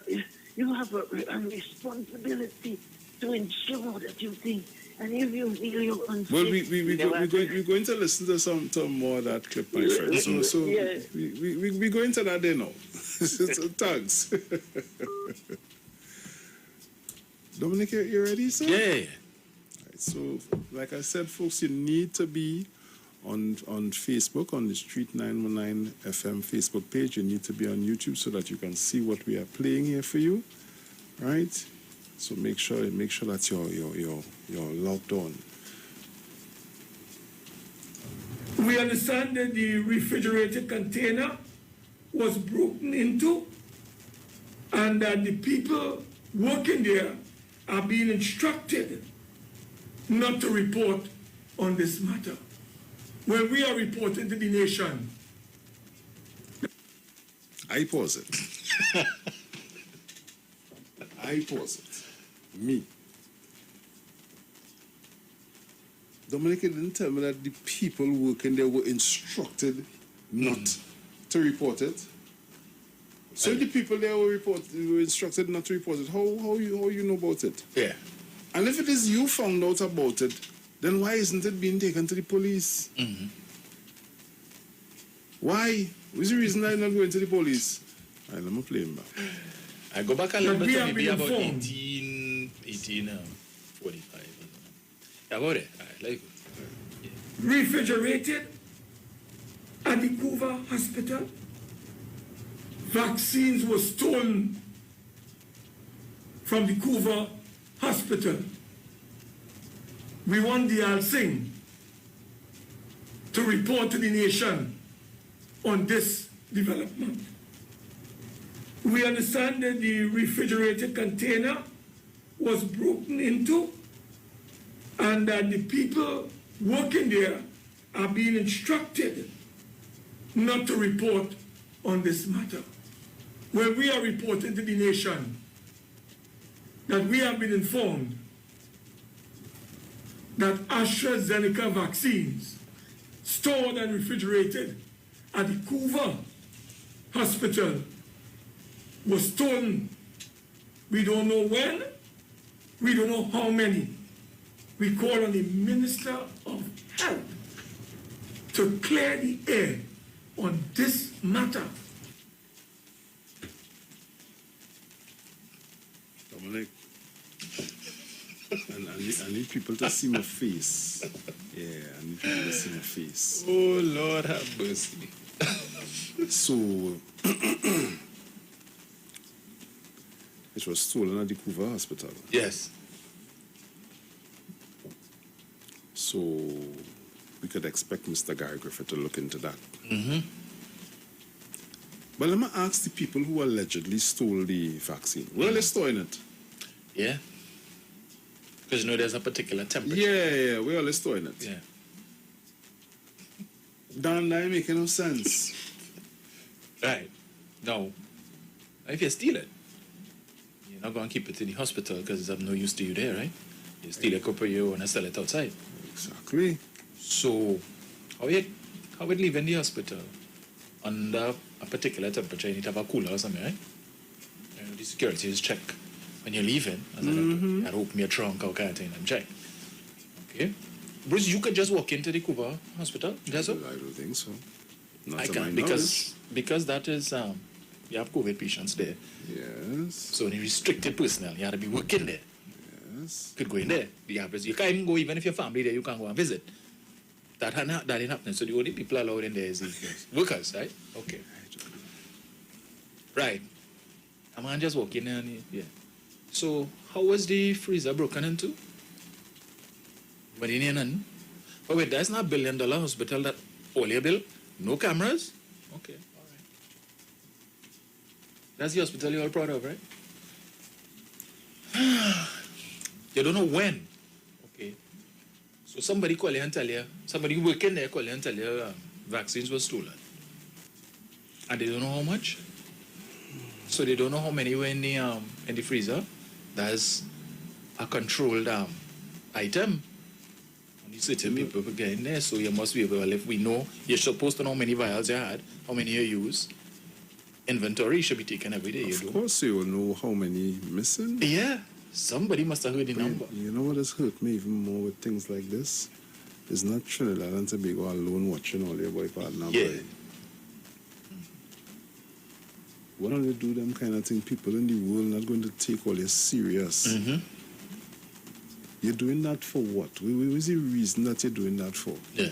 Speaker 5: you have a responsibility to ensure that you think. And if you feel you're unsafe... Well,
Speaker 1: we're going to listen to some more of that clip, my friend. So we're going to that there now. So, thanks. Dominic, you ready, sir?
Speaker 2: Yeah.
Speaker 1: Right, so, like I said, folks, you need to be on Facebook, on the Street 919 FM Facebook page. You need to be on YouTube so that you can see what we are playing here for you. Right? So make sure that you're logged on.
Speaker 7: We understand that the refrigerated container was broken into and that the people working there are being instructed not to report on this matter. When we are reporting to the nation.
Speaker 1: I pause it. I pause it. Me. Dominic didn't tell me that the people working there were instructed not to report it. So the people there were instructed not to report it. How you know about it?
Speaker 2: Yeah.
Speaker 1: And if it is you found out about it, then why isn't it being taken to the police? Why? What's the reason I'm not going to the police? All right, let me play him back.
Speaker 2: I go back a little bit to maybe about
Speaker 7: informed.
Speaker 2: 1845. Yeah, about it. All right, let it go. Yeah.
Speaker 7: Refrigerated at the Couva Hospital. Vaccines were stolen from the Couva Hospital. We want the Alsing to report to the nation on this development. We understand that the refrigerated container was broken into and that the people working there are being instructed not to report on this matter. When we are reporting to the nation that we have been informed that AstraZeneca vaccines stored and refrigerated at the Couva Hospital was stolen. We don't know when, we don't know how many. We call on the Minister of Health to clear the air on this matter.
Speaker 1: Dominic, I need people to see my face. Yeah, I need people to see my face.
Speaker 2: Oh, Lord have mercy.
Speaker 1: So, it was stolen at the Couva Hospital.
Speaker 2: Yes.
Speaker 1: So, we could expect Mr. Gary Griffith to look into that. But let me ask the people who allegedly stole the vaccine. Where are they storing it?
Speaker 2: Yeah. Because there's a particular temperature.
Speaker 1: Yeah, where are they storing it?
Speaker 2: Yeah.
Speaker 1: That make no sense.
Speaker 2: Right. No. If you steal it, you're not going to keep it in the hospital because it's of no use to you there, right? You steal a couple you want to sell it outside.
Speaker 1: Exactly.
Speaker 2: So, how would leave in the hospital under a particular temperature? You need to have a cooler or something, right? The security is check when you're leaving. As you gotta open your trunk or kind of thing and check. Okay. Bruce, you could just walk into the Couva Hospital. That's all?
Speaker 1: I don't think so. Not
Speaker 2: I
Speaker 1: to my
Speaker 2: can't because that is you have COVID patients there.
Speaker 1: Yes.
Speaker 2: So the restricted personnel, you have to be working there.
Speaker 1: Yes.
Speaker 2: Could go in there. You can't even go even if your family there, you can't go and visit. That ain't happening. So the only people allowed in there is the workers, right? Okay. Right. A man just walking in and yeah. So how was the freezer broken into? But in none. But wait, that's not $1 billion hospital that all your bill? No cameras? Okay, all right. That's the hospital you're all proud of, right? You don't know when. Okay. So somebody call you and tell you, somebody working there call you and tell you vaccines were stolen. And they don't know how much. So they don't know how many were in the freezer. That's a controlled item. Only certain people will get in there, so you must be able, if we know, you're supposed to know how many vials you had, how many you use. Inventory should be taken every day.
Speaker 1: Of course you will know how many missing.
Speaker 2: Yeah, somebody must have heard the number.
Speaker 1: You know what has hurt me even more with things like this? It's not Trinidad and Tobago alone watching all your boy partner.
Speaker 2: Yeah.
Speaker 1: Boy. Why don't you do them kind of thing? People in the world not going to take all this serious.
Speaker 2: Mm-hmm.
Speaker 1: You're doing that for what? What is the reason that you're doing that for?
Speaker 2: Yeah.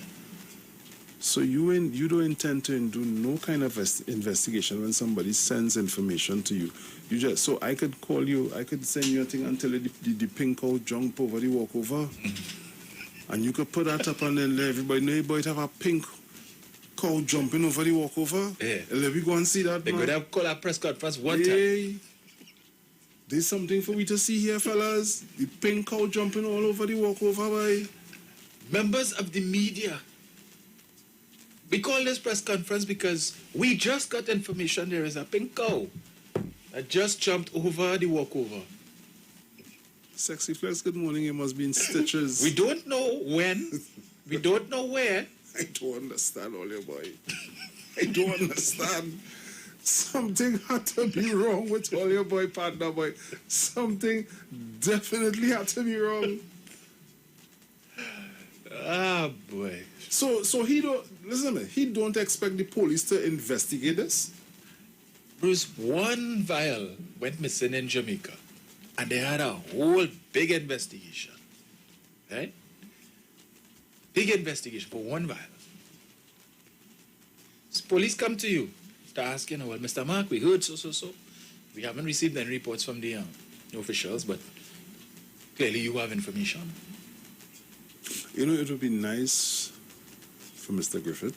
Speaker 1: So you don't intend to do no kind of investigation when somebody sends information to you. You just so I could call you, I could send you a thing and tell you the pink cow jump over the walkover, and you could put that up and then let everybody know, hey boy, it have a pink cow jumping over the walkover.
Speaker 2: Yeah.
Speaker 1: Let me go and see that.
Speaker 2: They could have called a press conference one time.
Speaker 1: There's something for me to see here, fellas. The pink cow jumping all over the walkover, boy.
Speaker 2: Members of the media. We call this press conference because we just got information there is a pink cow that just jumped over the walkover.
Speaker 1: Sexy Flex, good morning. You must be in stitches.
Speaker 2: We don't know when. We don't know where.
Speaker 1: I don't understand all your boy. I don't understand. Something had to be wrong with all your boy partner, boy. Something definitely had to be wrong.
Speaker 2: Ah, boy.
Speaker 1: So he don't listen to me. He don't expect the police to investigate this.
Speaker 2: Bruce, one vial went missing in Jamaica, and they had a whole big investigation. Right? Big investigation for one vial. So police come to you to ask, well, Mr. Mark, we heard so. We haven't received any reports from the officials, but clearly you have information.
Speaker 1: You know, it would be nice for Mr. Griffith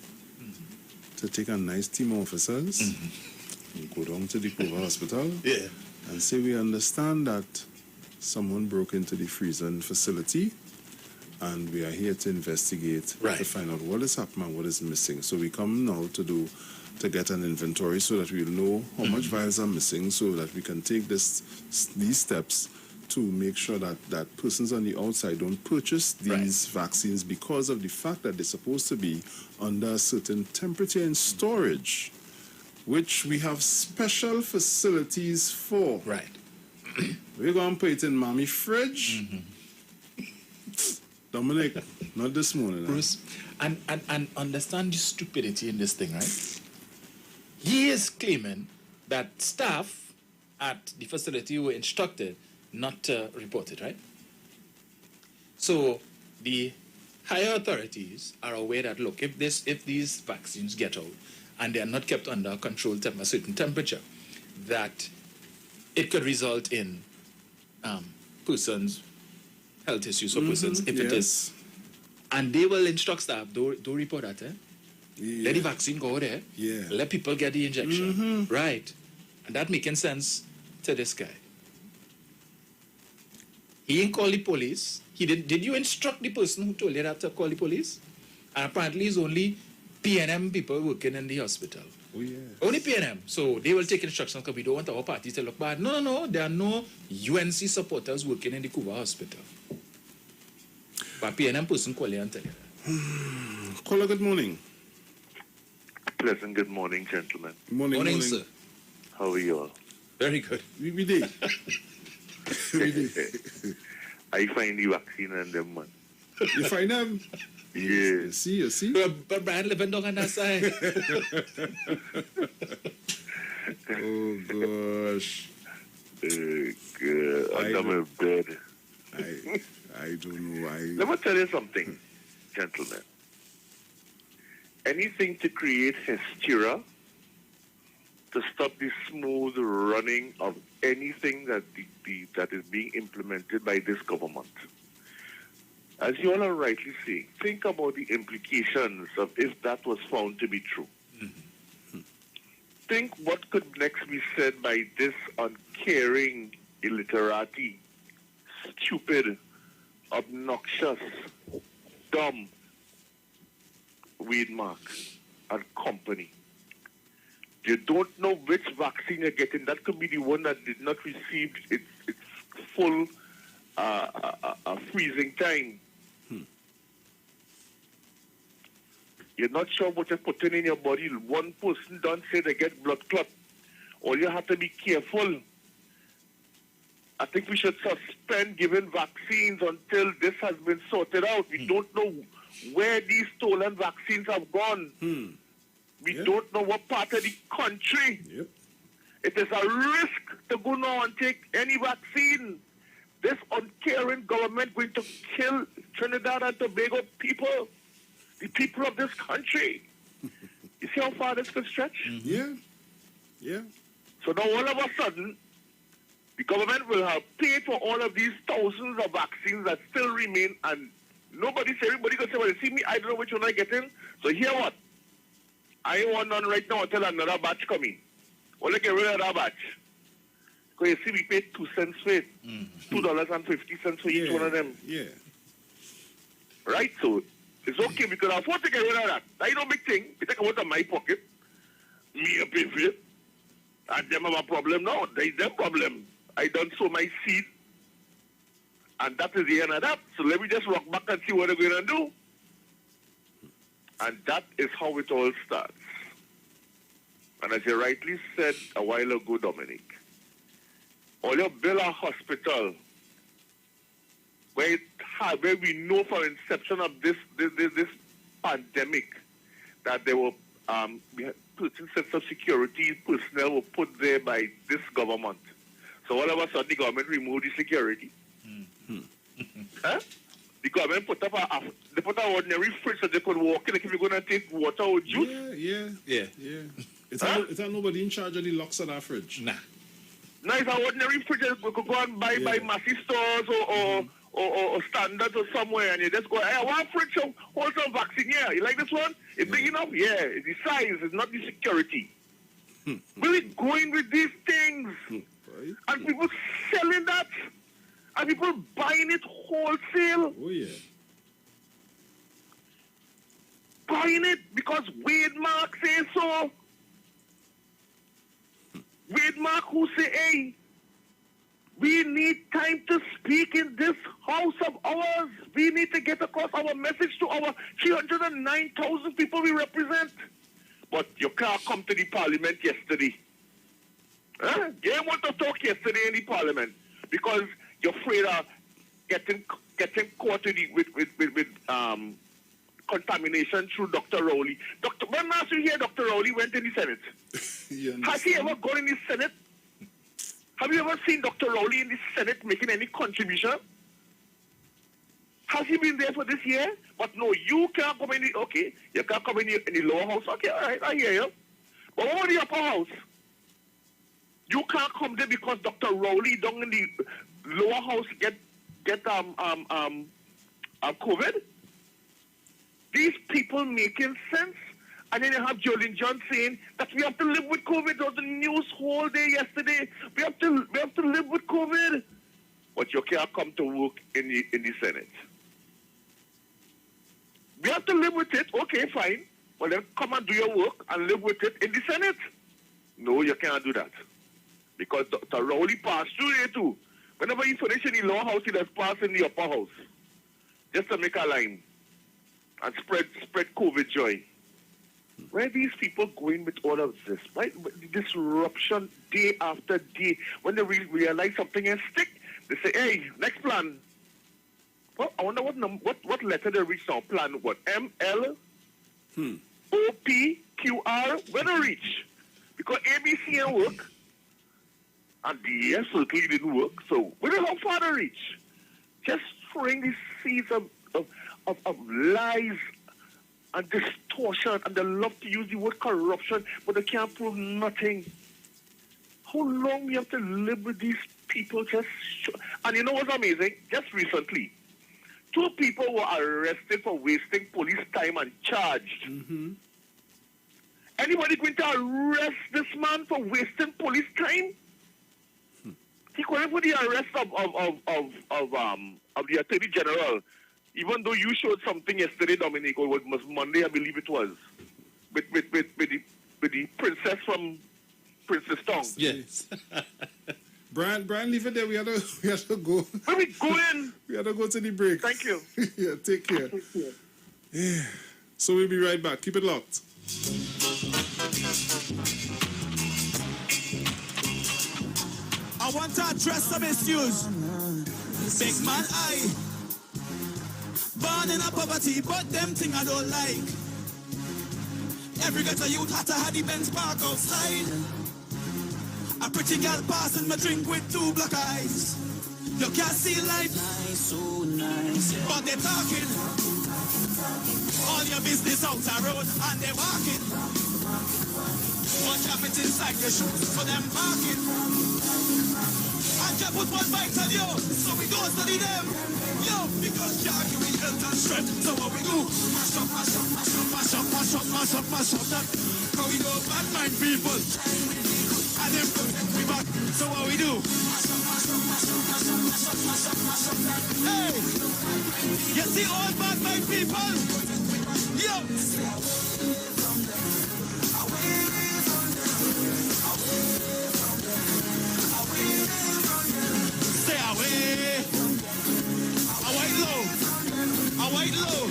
Speaker 1: to take a nice team of officers and go down to the Clover Hospital and say, we understand that someone broke into the freezing facility and we are here to investigate to find out what is happening, what is missing. So we come now to get an inventory so that we'll know how much vials are missing, so that we can take these steps to make sure that persons on the outside don't purchase these vaccines because of the fact that they're supposed to be under a certain temperature and storage, which we have special facilities for.
Speaker 2: Right.
Speaker 1: We're going to put it in mommy fridge. Dominic, not this morning.
Speaker 2: Bruce, and understand the stupidity in this thing, right? He is claiming that staff at the facility were instructed not to report it, right? So the higher authorities are aware that, look, if these vaccines get out and they are not kept under a controlled a certain temperature, that it could result in persons' health issues for persons if it is. And they will instruct staff, don't report that, eh? Let the vaccine go there. Let people get the injection. Right. And that making sense to this guy. He didn't call the police. Did you instruct the person who told you that to call the police? And apparently it's only PNM people working in the hospital.
Speaker 1: Oh, yeah.
Speaker 2: Only PNM. So they will take instructions because we don't want our parties to look bad. No. There are no UNC supporters working in the Cuba hospital. But PNM person call you and tell you.
Speaker 1: Caller, good morning.
Speaker 9: Pleasant good morning, gentlemen.
Speaker 2: Morning, sir.
Speaker 9: How are you all?
Speaker 2: Very good.
Speaker 1: We did.
Speaker 9: I find the vaccine and them, man.
Speaker 1: You find them?
Speaker 9: Yeah.
Speaker 1: You see?
Speaker 2: But Brian living down on that side.
Speaker 1: Oh, gosh.
Speaker 9: Under my bed.
Speaker 1: I don't know why.
Speaker 9: Let me tell you something, gentlemen.
Speaker 10: anything to create hysteria, to stop the smooth running of anything that that is being implemented by this government. As you all are rightly saying, think about the implications of if that was found to be true.
Speaker 1: Mm-hmm.
Speaker 10: Think what could next be said by this uncaring, illiterati, stupid, obnoxious, dumb Weedmark and company. You don't know which vaccine you're getting. That could be the one that did not receive its full freezing time. You're not sure what you're putting in your body. One person don't say they get blood clot. All you have to be careful. I think we should suspend giving vaccines until this has been sorted out. We don't know where these stolen vaccines have gone. We don't know what part of the country. It is a risk to go now and take any vaccine. This uncaring government going to kill Trinidad and Tobago people, the people of this country. You see how far this could stretch?
Speaker 1: Yeah.
Speaker 10: So now all of a sudden, the government will have paid for all of these thousands of vaccines that still remain, and everybody can say, well, you see me, I don't know which one I'm getting. So here what? I ain't want none right now until another batch coming. Only get rid of that batch. Because you see, we paid 2 cents for it. $2.50 for each one of them.
Speaker 1: Yeah.
Speaker 10: Right? So it's okay. We can afford to get rid of that. That ain't no big thing. We take out of my pocket. Me a pay for it. And them have a problem now. That is their problem. I done sow my seed. And that is the end of that. So let me just walk back and see what they're going to do. And that is how it all starts. And as you rightly said a while ago, Dominic, all your bill a hospital, where we know from inception of this pandemic that there were certain sets of security personnel were put there by this government. So all of a sudden the government removed the security. Huh? The government put up an ordinary fridge so they could walk in like if you're going to take water or juice.
Speaker 1: Yeah. It's not nobody in charge of the locks of that fridge.
Speaker 10: Nah, it's an ordinary fridge that you could go and buy massive stores or standards or somewhere, and you just go, hey, I want a fridge, hold some vaccine here. You like this one? It's big enough? Yeah, it's the size, it's not the security. We're going with these things. And people selling that. And people buying it wholesale.
Speaker 1: Oh, yeah.
Speaker 10: Buying it because Weedmark says so. Weedmark who say, hey, we need time to speak in this house of ours. We need to get across our message to our 309,000 people we represent. But you can't come to the parliament yesterday. Huh? You didn't want to talk yesterday in the parliament because you're afraid of getting caught with contamination through Dr. Rowley. When last you hear Dr. Rowley went in the Senate? Has he ever gone in the Senate? Have you ever seen Dr. Rowley in the Senate making any contribution? Has he been there for this year? But no, you can't come in you can't come in the lower house. Okay, all right, I hear you. But what about the upper house? You can't come there because Dr. Rowley down in the lower house get COVID? These people making sense? And then you have Jolene John saying that we have to live with COVID. There was the news whole day yesterday. We have to live with COVID. But you can't come to work in the Senate. We have to live with it. Okay, fine. Well, then come and do your work and live with it in the Senate. No, you can't do that. Because Dr. Rowley passed through there too. Whenever he finished in the lower house, he does pass in the upper house. Just to make a line. And spread COVID joy. Where are these people going with all of this? Right? Disruption day after day. When they realize something is stick, they say, hey, next plan. Well, I wonder what letter they reach now. Plan what? M-L? O-P-Q-R? Where they reach? Because ABC didn't work. And the ES certainly didn't work. So where how far they reach? Just throwing these seeds of lies and distortion, and they love to use the word corruption, but they can't prove nothing. How long we have to live with these people? And you know what's amazing? Just recently, 2 people were arrested for wasting police time and charged.
Speaker 1: Mm-hmm.
Speaker 10: Anybody going to arrest this man for wasting police time? He couldn't for the arrest of the Attorney General, even though you showed something yesterday, Dominic, or it was Monday, I believe it was, with the princess from Princess Tong.
Speaker 2: Yes.
Speaker 1: Brian, leave it there. We have to go.
Speaker 10: Where we going?
Speaker 1: We have to go to the break.
Speaker 10: Thank you.
Speaker 1: Yeah, take care. Yeah. So we'll be right back. Keep it locked.
Speaker 11: I want to address some issues. Big man, I born in a poverty, but them thing I don't like. Every ghetto youth had to have the Benz park outside. A pretty girl passing my drink with 2 black eyes. You can't see life, nice, so nice, yeah. But they're talking. All your business out the road and they're walking. One traffic inside your shoes for them parking. And you put 1 bite on you, so we go study them. Yo, because Jack give me health and strength. So what we do? Mash up, mash up, mash up, mash up, mash up, mash up, mash up that. How we do bad mind people. And them we back. So what we do? Hey, you see all bad mind people? Yo. Stay away. Away low. Away low.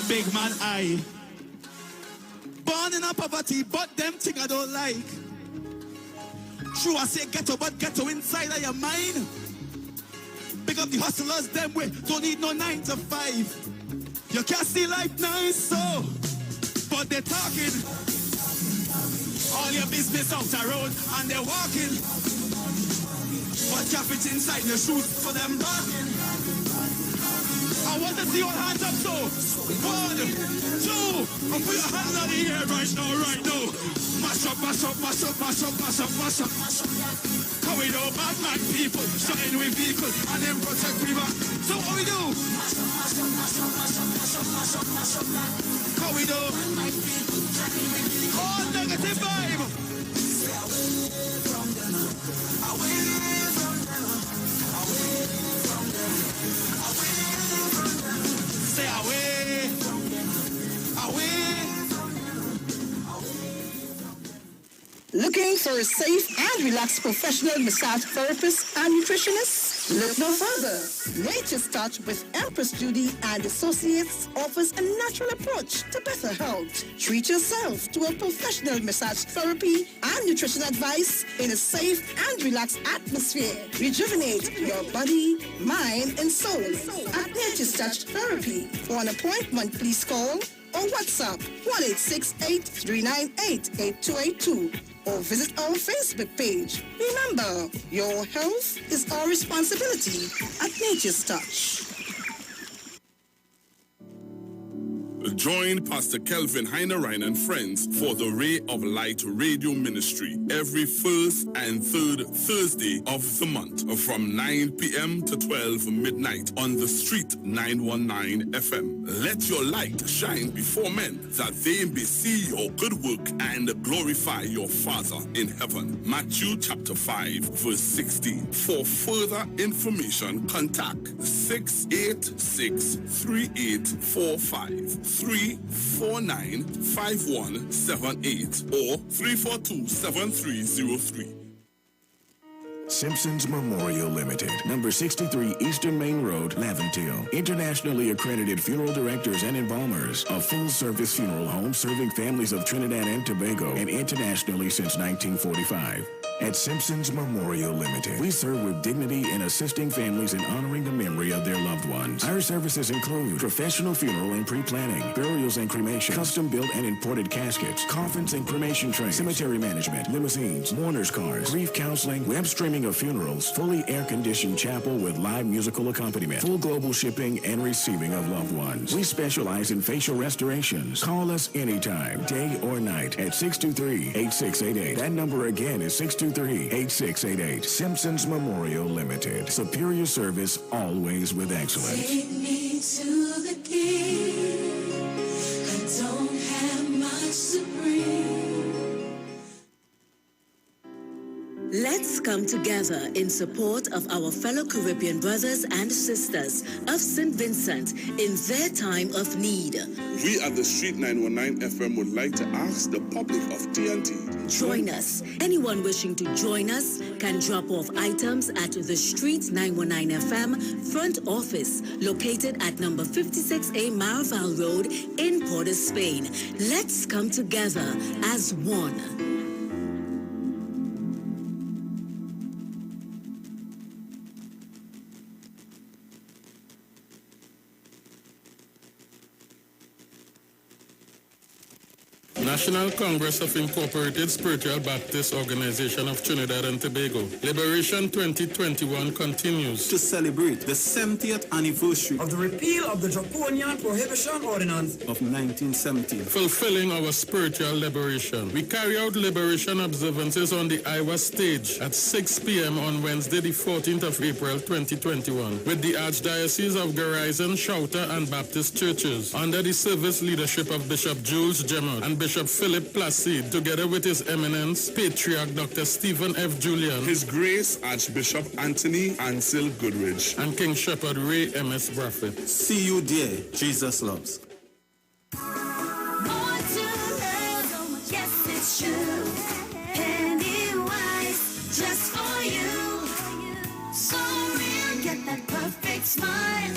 Speaker 11: Big man, I born in a poverty, but them thing I don't like. True, I say ghetto, but ghetto inside of your mind. Pick up the hustlers, them way, don't need no 9 to 5. You can't see life nice, so, but they're talking. All your business out the road, and they're walking. But traffic inside your shoes for them barking. I want to see your hands up, so 1, 2, and put your hands on the air right now. Mash up, mash up, mash up, mash up, mash up, mash up, mash up. How we do bad man people, shine with vehicles, and then protect me back. So what we do? Mash up, mash up, mash up, mash up, mash up, mash up, mash up. How we do? All negative vibe. Stay away from them. Away from them. Away from them. Away from them. Stay away from them. Away.
Speaker 12: Looking for a safe and relaxed professional massage therapist and nutritionist? Look no further. Nature's Touch with Empress Judy and Associates offers a natural approach to better health. Treat yourself to a professional massage therapy and nutrition advice in a safe and relaxed atmosphere. Rejuvenate your body, mind, and soul at Nature's Touch Therapy. For an appointment, please call or WhatsApp 1-868-398-8282 or visit our Facebook page. Remember, your health is our responsibility at Nature's Touch.
Speaker 13: Join Pastor Kelvin Heinerine and friends for the Ray of Light Radio Ministry every first and third Thursday of the month from 9 p.m. to 12 midnight on the Street 919 FM. Let your light shine before men that they may see your good work and glorify your Father in heaven. Matthew chapter 5 verse 16. For further information, contact 686-3845. 349-5178 or 342-7303.
Speaker 14: Simpson's Memorial Limited, number 63 Eastern Main Road, Laventille. Internationally accredited funeral directors and embalmers. A full-service funeral home serving families of Trinidad and Tobago and internationally since 1945. At Simpson's Memorial Limited, we serve with dignity in assisting families in honoring the memory of their loved ones. Our services include professional funeral and pre-planning, burials and cremation, custom-built and imported caskets, coffins and cremation trays, cemetery management, limousines, mourners cars, grief counseling, web streaming of funerals, fully air-conditioned chapel with live musical accompaniment, full global shipping and receiving of loved ones. We specialize in facial restorations. Call us anytime, day or night, at 623-8688. That number again is 623-8688. Simpsons Memorial Limited. Superior service, always with excellence.
Speaker 15: Take me to the king. I don't have much to bring.
Speaker 16: Let's come together in support of our fellow Caribbean brothers and sisters of St. Vincent in their time of need.
Speaker 13: We at the Street 919 FM would like to ask the public of TNT.
Speaker 16: Join us. Anyone wishing to join us can drop off items at the Street 919 FM front office located at number 56A Maraval Road in Port of Spain. Let's come together as one.
Speaker 17: National Congress of Incorporated Spiritual Baptist Organization of Trinidad and Tobago. Liberation 2021 continues
Speaker 18: to celebrate the 70th anniversary
Speaker 19: of the repeal of the Draconian Prohibition Ordinance
Speaker 18: of 1917.
Speaker 17: Fulfilling our spiritual liberation. We carry out liberation observances on the IWER stage at 6 p.m. on Wednesday, the 14th of April 2021 with the Archdiocese of Garizon, Shouter and Baptist churches under the service leadership of Bishop Jules Gemot and Bishop Philip Placide, together with His Eminence, Patriarch Dr. Stephen F. Julian,
Speaker 13: His Grace Archbishop Anthony Ansel Goodrich,
Speaker 17: and King Shepherd Ray M.S. Braffett.
Speaker 18: See you there, Jesus loves.
Speaker 15: More to love, yes it's true. Pennywise, just for you. So real, get that perfect smile.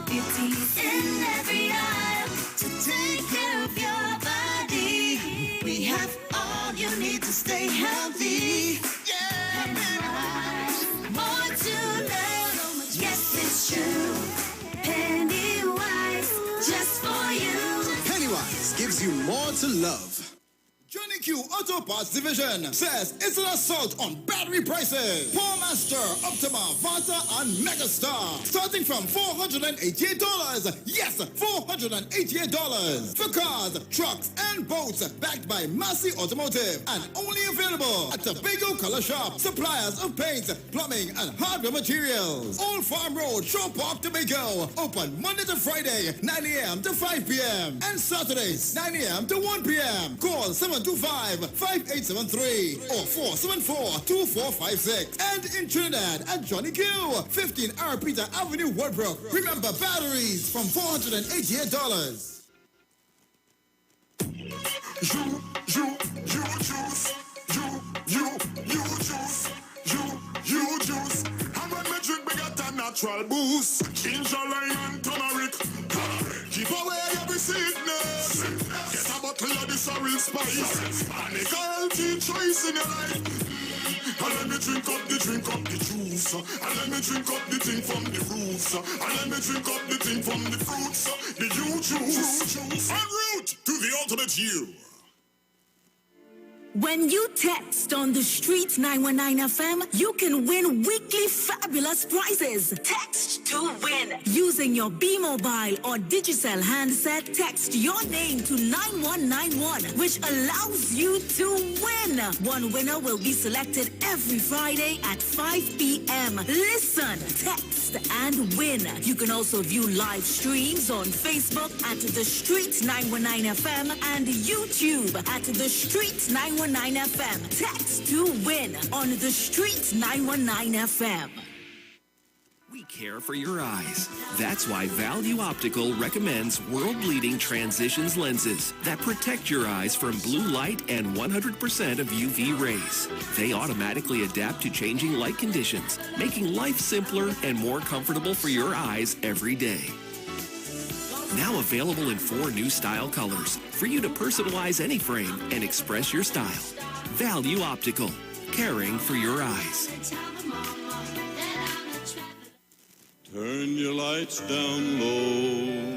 Speaker 15: Beauty's in every aisle to take care of your body. We have all you need to stay healthy. Yeah, Pennywise, more to love, yes it's true. Pennywise, just for you.
Speaker 20: Pennywise gives you more to love. Johnny Q Auto Parts Division says it's an assault on battery prices. Master, Optima, Vanta, and Megastar. Starting from $488. Yes, $488. For cars, trucks, and boats. Backed by Massey Automotive. And only available at Tobago Color Shop. Suppliers of paints, plumbing, and hardware materials. Old Farm Road, Shore Park, Tobago. Open Monday to Friday, 9 a.m. to 5 p.m. And Saturdays, 9 a.m. to 1 p.m. Call 725-5873 or 474-2456. And in Trinidad at Johnny Q, 15 R. Peter Avenue, Woodbrook. Remember, batteries from $488.
Speaker 15: You juice. And when me drink, me get a natural boost. Ginger, lion, turmeric. Keep away every sickness. Get a bottle of this real spice. And a healthy choice in your life. And let me drink up the juice. And let me drink up the thing from the roots. And let me drink up the thing from the fruits. The you juice. En route to the ultimate you.
Speaker 16: When you text on the Street 919 FM, you can win weekly fabulous prizes. Text to win. Using your B-Mobile or Digicel handset, text your name to 9191, which allows you to win. One winner will be selected every Friday at 5 p.m. Listen, text, and win. You can also view live streams on Facebook at The Street 919 FM and YouTube at The Street 919 FM. Text to win on The Street 919 FM.
Speaker 21: We care for your eyes. That's why Value Optical recommends world-leading transitions lenses that protect your eyes from blue light and 100% of UV rays. They automatically adapt to changing light conditions, making life simpler and more comfortable for your eyes every day. Now available in 4 new style colors for you to personalize any frame and express your style. Value Optical. caring for your eyes.
Speaker 15: Turn your lights down low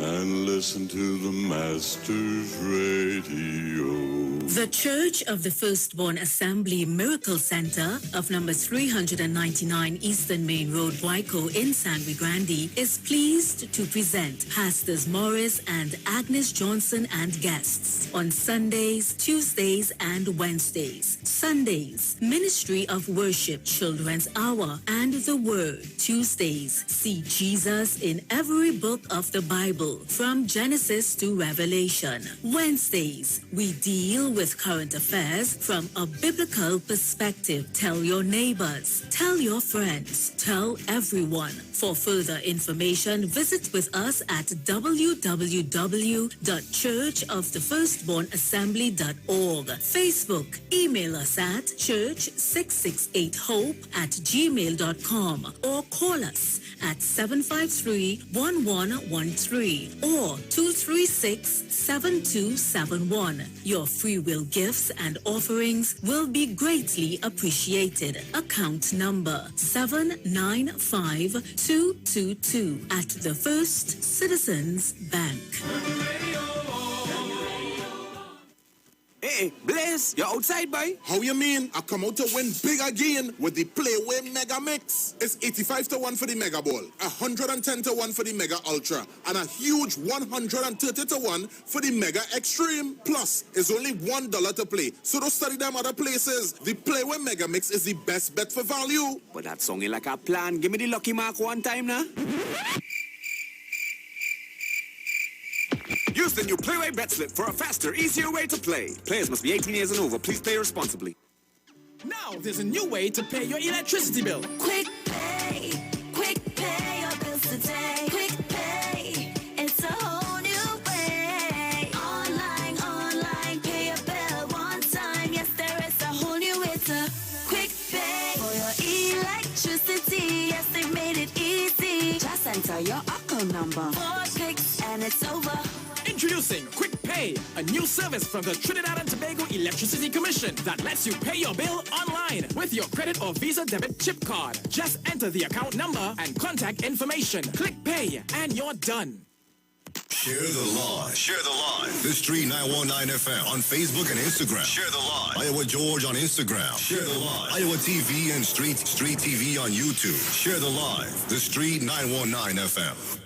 Speaker 15: and listen to the Master's Radio.
Speaker 16: The Church of the Firstborn Assembly Miracle Center of number 399 Eastern Main Road, Waiko in San Luis Grande is pleased to present Pastors Morris and Agnes Johnson and guests on Sundays, Tuesdays, and Wednesdays. Sundays, Ministry of Worship Children's Hour and the Word. Tuesdays, see Jesus in every book of the Bible from Genesis to Revelation. Wednesdays, we deal with current affairs from a biblical perspective. Tell your neighbors, tell your friends, tell everyone. For further information, visit with us at www.churchofthefirstbornassembly.org. Facebook, email us at church668hope@gmail.com or call us at 753-1113 or 236-7271. Your free will gifts and offerings will be greatly appreciated. Account number 795222 at the First Citizens Bank.
Speaker 3: Hey, Blaze, you outside, boy? How you mean? I come out to win big again with the Playway Mega Mix. It's 85-1 for the Mega Ball, 110-1 for the Mega Ultra, and a huge 130-1 for the Mega Extreme. Plus, it's only $1 to play, so don't study them other places. The Playway Mega Mix is the best bet for value. But that sounding like a plan. Give me the lucky mark one time now. Use the new Playway Bet Slip for a faster, easier way to play. Players must be 18 years and over. Please play responsibly.
Speaker 22: Now there's a new way to pay your electricity bill.
Speaker 23: Quick pay your bills today. Quick pay, it's a whole new way. Online, pay your bill one time. Yes, there is a whole new way to quick pay for your electricity. Yes, they made it easy. Just enter your account number. 4 clicks and it's over.
Speaker 22: Introducing Quick Pay, a new service from the Trinidad and Tobago Electricity Commission that lets you pay your bill online with your credit or Visa debit chip card. Just enter the account number and contact information. Click Pay and you're done.
Speaker 24: Share the live. Share the live. The Street 919 FM on Facebook and Instagram. Share the live. Iowa George on Instagram. Share the live. Iowa TV and Street TV on YouTube. Share the live. The Street 919 FM.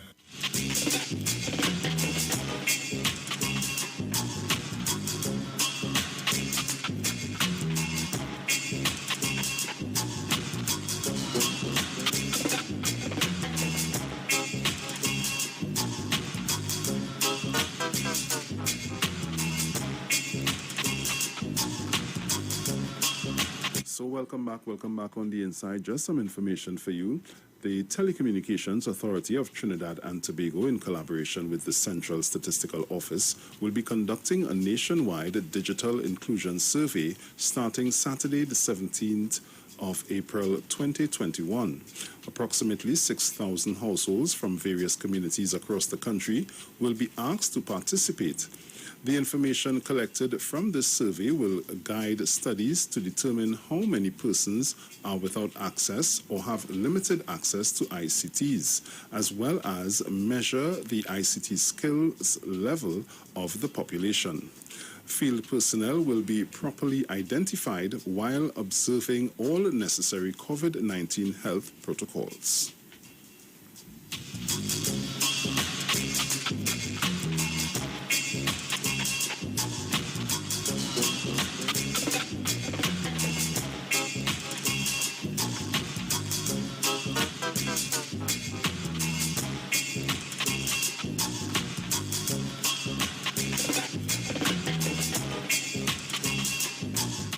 Speaker 1: So welcome back on the inside. Just some information for you. The Telecommunications Authority of Trinidad and Tobago, in collaboration with the Central Statistical Office, will be conducting a nationwide digital inclusion survey starting Saturday, the 17th of April 2021. Approximately 6,000 households from various communities across the country will be asked to participate. The information collected from this survey will guide studies to determine how many persons are without access or have limited access to ICTs, as well as measure the ICT skills level of the population. Field personnel will be properly identified while observing all necessary COVID-19 health protocols.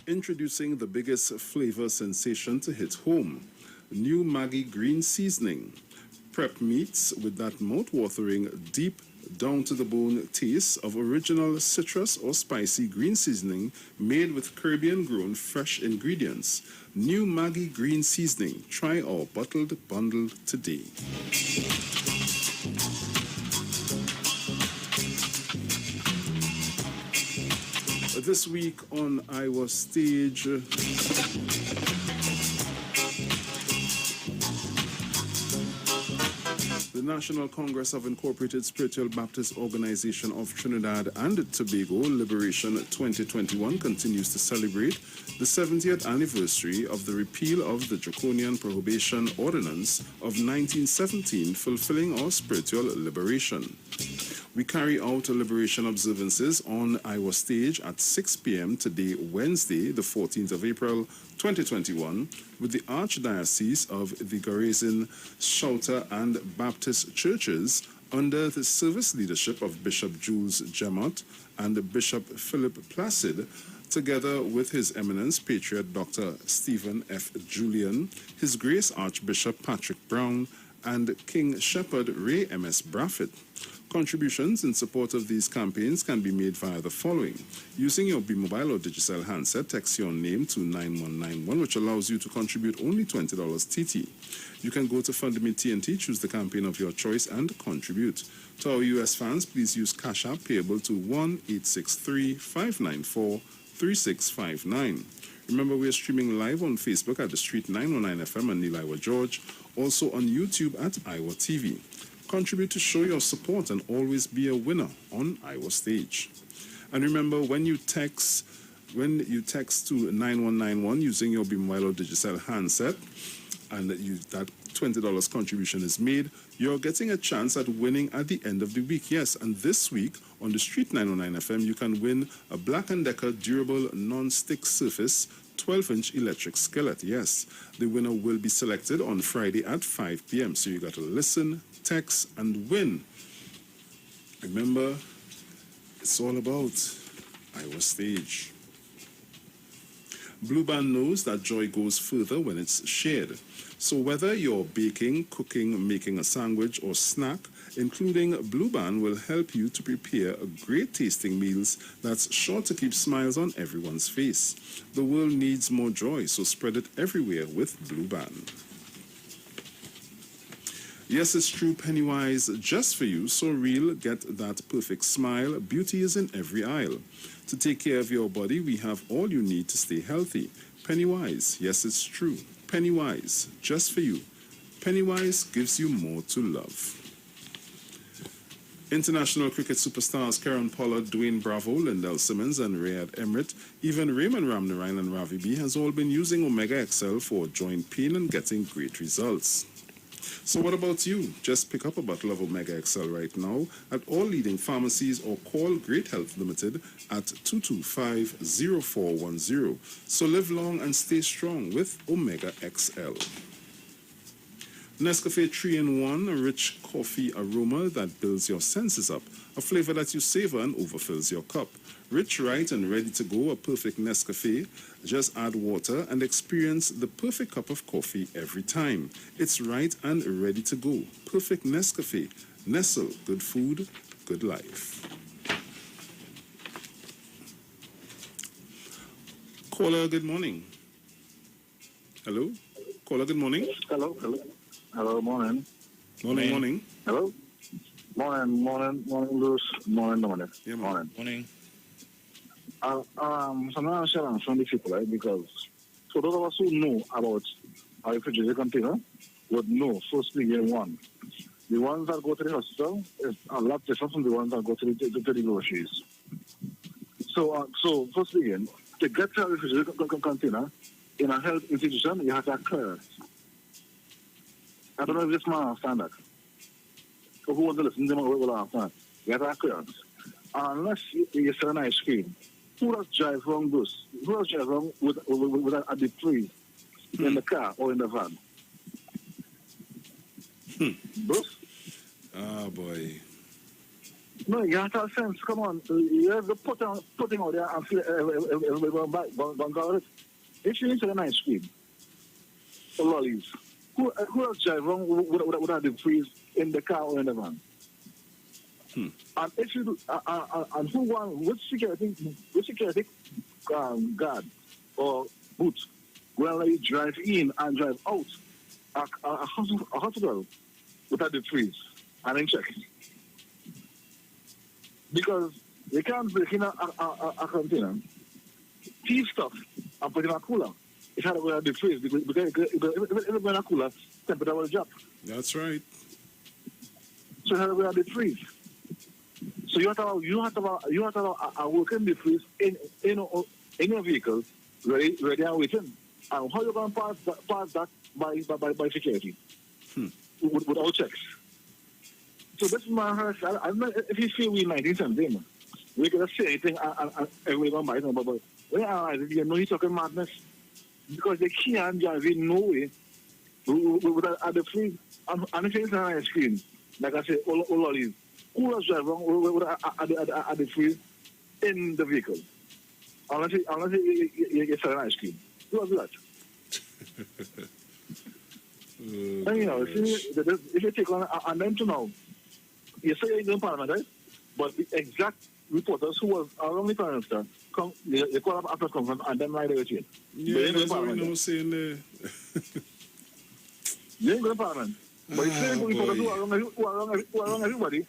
Speaker 1: Introducing the biggest flavor sensation to hit home, new Maggi green seasoning. Prep meats with that mouth-watering, deep, down-to-the-bone taste of original citrus or spicy green seasoning made with Caribbean-grown fresh ingredients. New Maggi green seasoning. Try our bottled bundle today. This week on IWER Stage, the National Congress of Incorporated Spiritual Baptist Organization of Trinidad and Tobago, Liberation 2021, continues to celebrate the 70th anniversary of the repeal of the Draconian Prohibition Ordinance of 1917, fulfilling our spiritual liberation. We carry out liberation observances on IWER Stage at 6 p.m. today, Wednesday, the 14th of April, 2021, with the Archdiocese of the Garizin, Shouter, and Baptist churches under the service leadership of Bishop Jules Gemot and Bishop Philip Placid, together with His Eminence Patriot Dr. Stephen F. Julian, His Grace Archbishop Patrick Brown, and King Shepherd Ray M.S. Braffett. Contributions in support of these campaigns can be made via the following. Using your B-Mobile or Digicel handset, text your name to 9191, which allows you to contribute only $20 TT. You can go to Fund Me TNT, choose the campaign of your choice, and contribute. To our U.S. fans, please use Cash App payable to 1-863-594-3659. Remember, we are streaming live on Facebook at The Street 919 FM and Neil IWER George, also on YouTube at IWER TV. Contribute to show your support and always be a winner on IWER Stage. And remember, when you text to 9191 using your B-Mobile or Digicel handset, and that $20 contribution is made, you're getting a chance at winning at the end of the week. Yes, and this week on The Street 909 FM, you can win a Black & Decker durable non-stick surface 12-inch electric skillet. Yes, the winner will be selected on Friday at 5 p.m. So you got to listen, text, and win. Remember, it's all about IWER Stage. Blue Band knows that joy goes further when it's shared. So whether you're baking, cooking, making a sandwich, or snack, including Blue Band will help you to prepare great tasting meals that's sure to keep smiles on everyone's face. The world needs more joy, so spread it everywhere with Blue Band. Yes, it's true, Pennywise, just for you, so real, get that perfect smile. Beauty is in every aisle. To take care of your body, we have all you need to stay healthy. Pennywise, yes, it's true. Pennywise, just for you. Pennywise gives you more to love. International cricket superstars Karen Pollard, Dwayne Bravo, Lindell Simmons, and Riyad Emrit, even Raymond Ramnarine and Ravi B has all been using Omega XL for joint pain and getting great results. So what about you? Just pick up a bottle of Omega XL right now at all leading pharmacies or call Great Health Limited at 225-0410. So live long and stay strong with Omega XL. Nescafe 3-in-1, a rich coffee aroma that builds your senses up, a flavor that you savor and overfills your cup. Rich, right, and ready to go, a perfect Nescafe. Just add water and experience the perfect cup of coffee every time. It's right and ready to go. Perfect Nescafe. Nestle, good food, good life. Caller, good morning. Hello? Caller, good morning.
Speaker 4: Hello. Hello, morning.
Speaker 1: Morning.
Speaker 4: Hello? Morning, Bruce. Morning, Dominic.
Speaker 1: Yeah,
Speaker 2: Morning.
Speaker 4: So now Sharon from the people, right? Because for those of us who know about our refrigerator container would know first thing in one. The ones that go to the hospital is a lot different from the ones that go to the groceries. So first thing, to get to a refrigerator container in a health institution, you have to have clearance. I don't know if this man understand that. Who wants to listen to them will understand. You have to have clearance. Unless you sell an ice cream, who does drive wrong, Bruce? Who does drive wrong with a deep freeze in the car or in the van? Bruce?
Speaker 1: Ah, boy.
Speaker 4: No, you have to have sense. Come on. You have to putting out there and feel everybody going out it. If you sell an ice cream or lollies, who does drive wrong with a deep freeze in the car or in the van? And if you do, and which security guard or boot will let you drive in and drive out a hospital without the freeze and then check? Because you can't break in a container tea stuff and put it in a cooler. It had to go in the freeze because if it go in a cooler, temperature will drop.
Speaker 1: That's right.
Speaker 4: So it had to go in the freeze. So you have to have a working the freeze in your vehicle, ready and waiting. And how you going to pass that by security? Without checks. So this man has, I don't know if you feel we 1917, we can say anything and everybody going to buy it, but when you analyze it, you know he's talking madness. Because they can't just in no way at the freeze, and if it's an ice cream, like I said, all of these, coolers drive wrong at the freeze in the vehicle. Unless you sell an ice cream. Who does that? And you know, if you take on them to know, you say you're in Parliament, right? But the exact reporters who was around the Prime Minister, they call up after conference and then right away to it.
Speaker 1: Yeah, that's what we know saying there.
Speaker 4: They ain't going to Parliament. But you say reporters who are around everybody,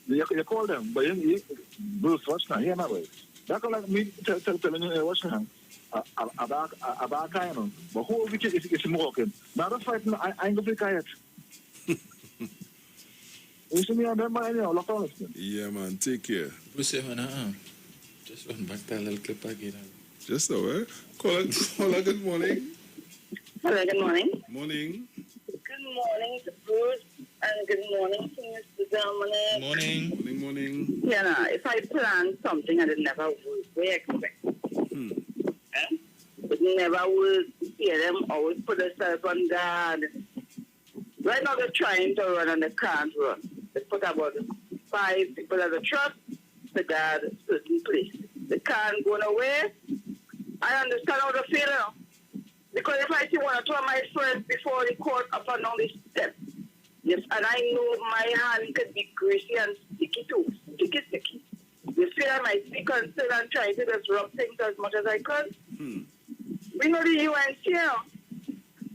Speaker 4: you call them, but you Bruce, watch now, hear my way. That's like me telling you, watch now. About kind of, but who is walking? Now that's fighting. I ain't gonna be quiet. You see me on them, man. Lock on.
Speaker 1: Yeah, man. Take care.
Speaker 2: We say, man, just run back that little clip again.
Speaker 1: Just so, eh? Caller, good morning.
Speaker 5: Hello, good morning.
Speaker 1: Morning.
Speaker 5: Good morning to Bruce, and good morning to Mr. Dominic.
Speaker 2: Morning.
Speaker 1: Morning.
Speaker 5: Yeah, if I plan something and it never works, we expect. It never will hear them always put themselves on guard. Right now they're trying to run and they can't run. They put about 5 people at the truck to guard a certain place. They can't go nowhere. I understand how they feel now. Because if I see one or two of my friends before the court up and down the step, yes, and I know my hand could be greasy and sticky too. Sticky. You feel I might be concerned and trying to just rub things as much as I could. We know the UN here.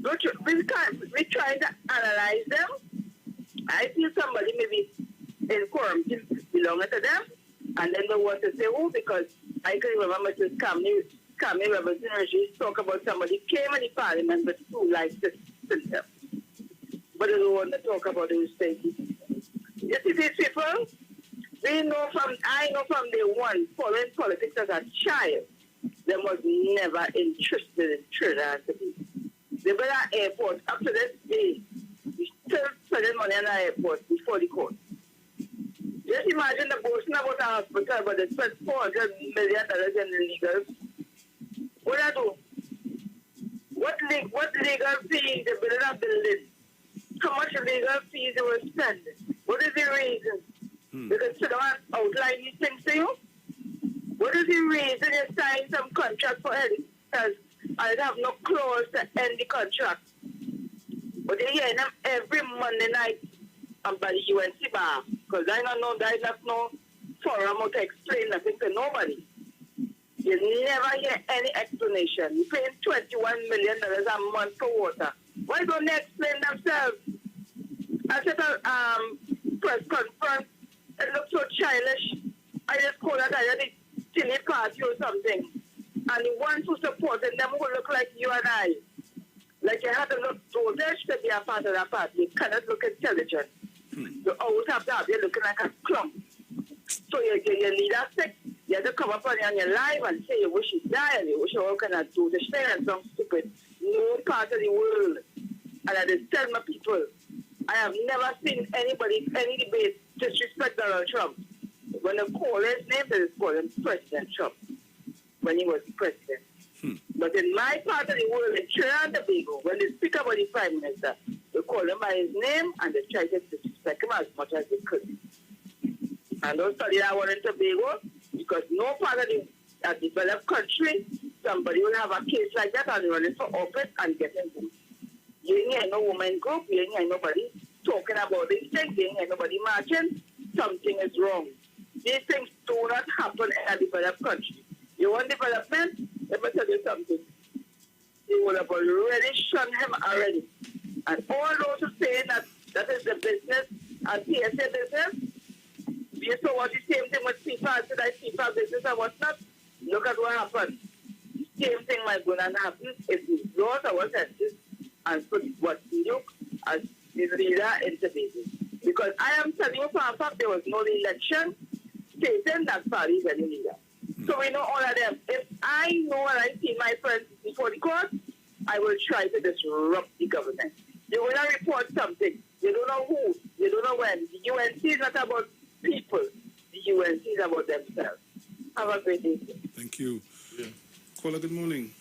Speaker 5: We try to analyze them. I feel somebody maybe in quorum belonging to them, and then they want to say, oh, because I can remember Mrs. Camille Revolutionary talk about somebody came in the parliament with 2 life symptoms. But they don't want to talk about those things. You see, these people, I know from day one, following politics as a child, they was never interested in Trinidad. They were at airport up to this day. We still spending money on the airport before the court. Just imagine the boasting about a hospital, but they spent $400 million in the legals. What I do? What legal fees they build a building? How much legal fees they were spending? What is the reason? They can sit down and outline these things to you? What is the reason you sign some contract for it? Because I have no clause to end the contract. But they hear them every Monday night by the UNC bar. Because I don't know, there's no forum to explain nothing to nobody. You never hear any explanation. You're paying $21 million a month for water. Why don't they explain themselves? I said a press conference, it looks so childish. I just call it a silly party or something. And the ones who supported them who look like you and I. Like you have to look dotish to be a part of that party. You cannot look intelligent. You always have to have you looking like a clump. So you need a sick. You have to come up on your live and say you wish you died and you wish you all cannot do this thing and some stupid. No part of the world. And I just tell my people, I have never seen any debate disrespect Donald Trump. When they call his name, they call him President Trump. When he was president. But in my part of the world, in Trinidad and Tobago, when they speak about the Prime Minister, they call him by his name and they try to disrespect him as much as they could. And don't study that one in Tobago, because no part of the developed country, somebody will have a case like that and running for office and getting votes. You ain't hear no woman group, you ain't hear nobody talking about these things, you ain't hear nobody marching. Something is wrong. These things do not happen in a developed country. You want development? Let me tell you something. You will have already shunned him already. And all those who say that is the business and PSA business, you saw what the same thing with FIFA, said I FIFA business and whatnot. Look at what happened. same thing might go and happen if we brought our census and put what we look as the leader in Tobago. Because I am telling you for a fact there was no election stating that party is any leader. So we know all of them. If I know and I see my friends before the court, I will try to disrupt the government. They will not report something. They don't know who. They don't know when. The UNC is not about people. The UNC is about themselves. Have a great day.
Speaker 1: Thank you. Yeah. Caller, good morning.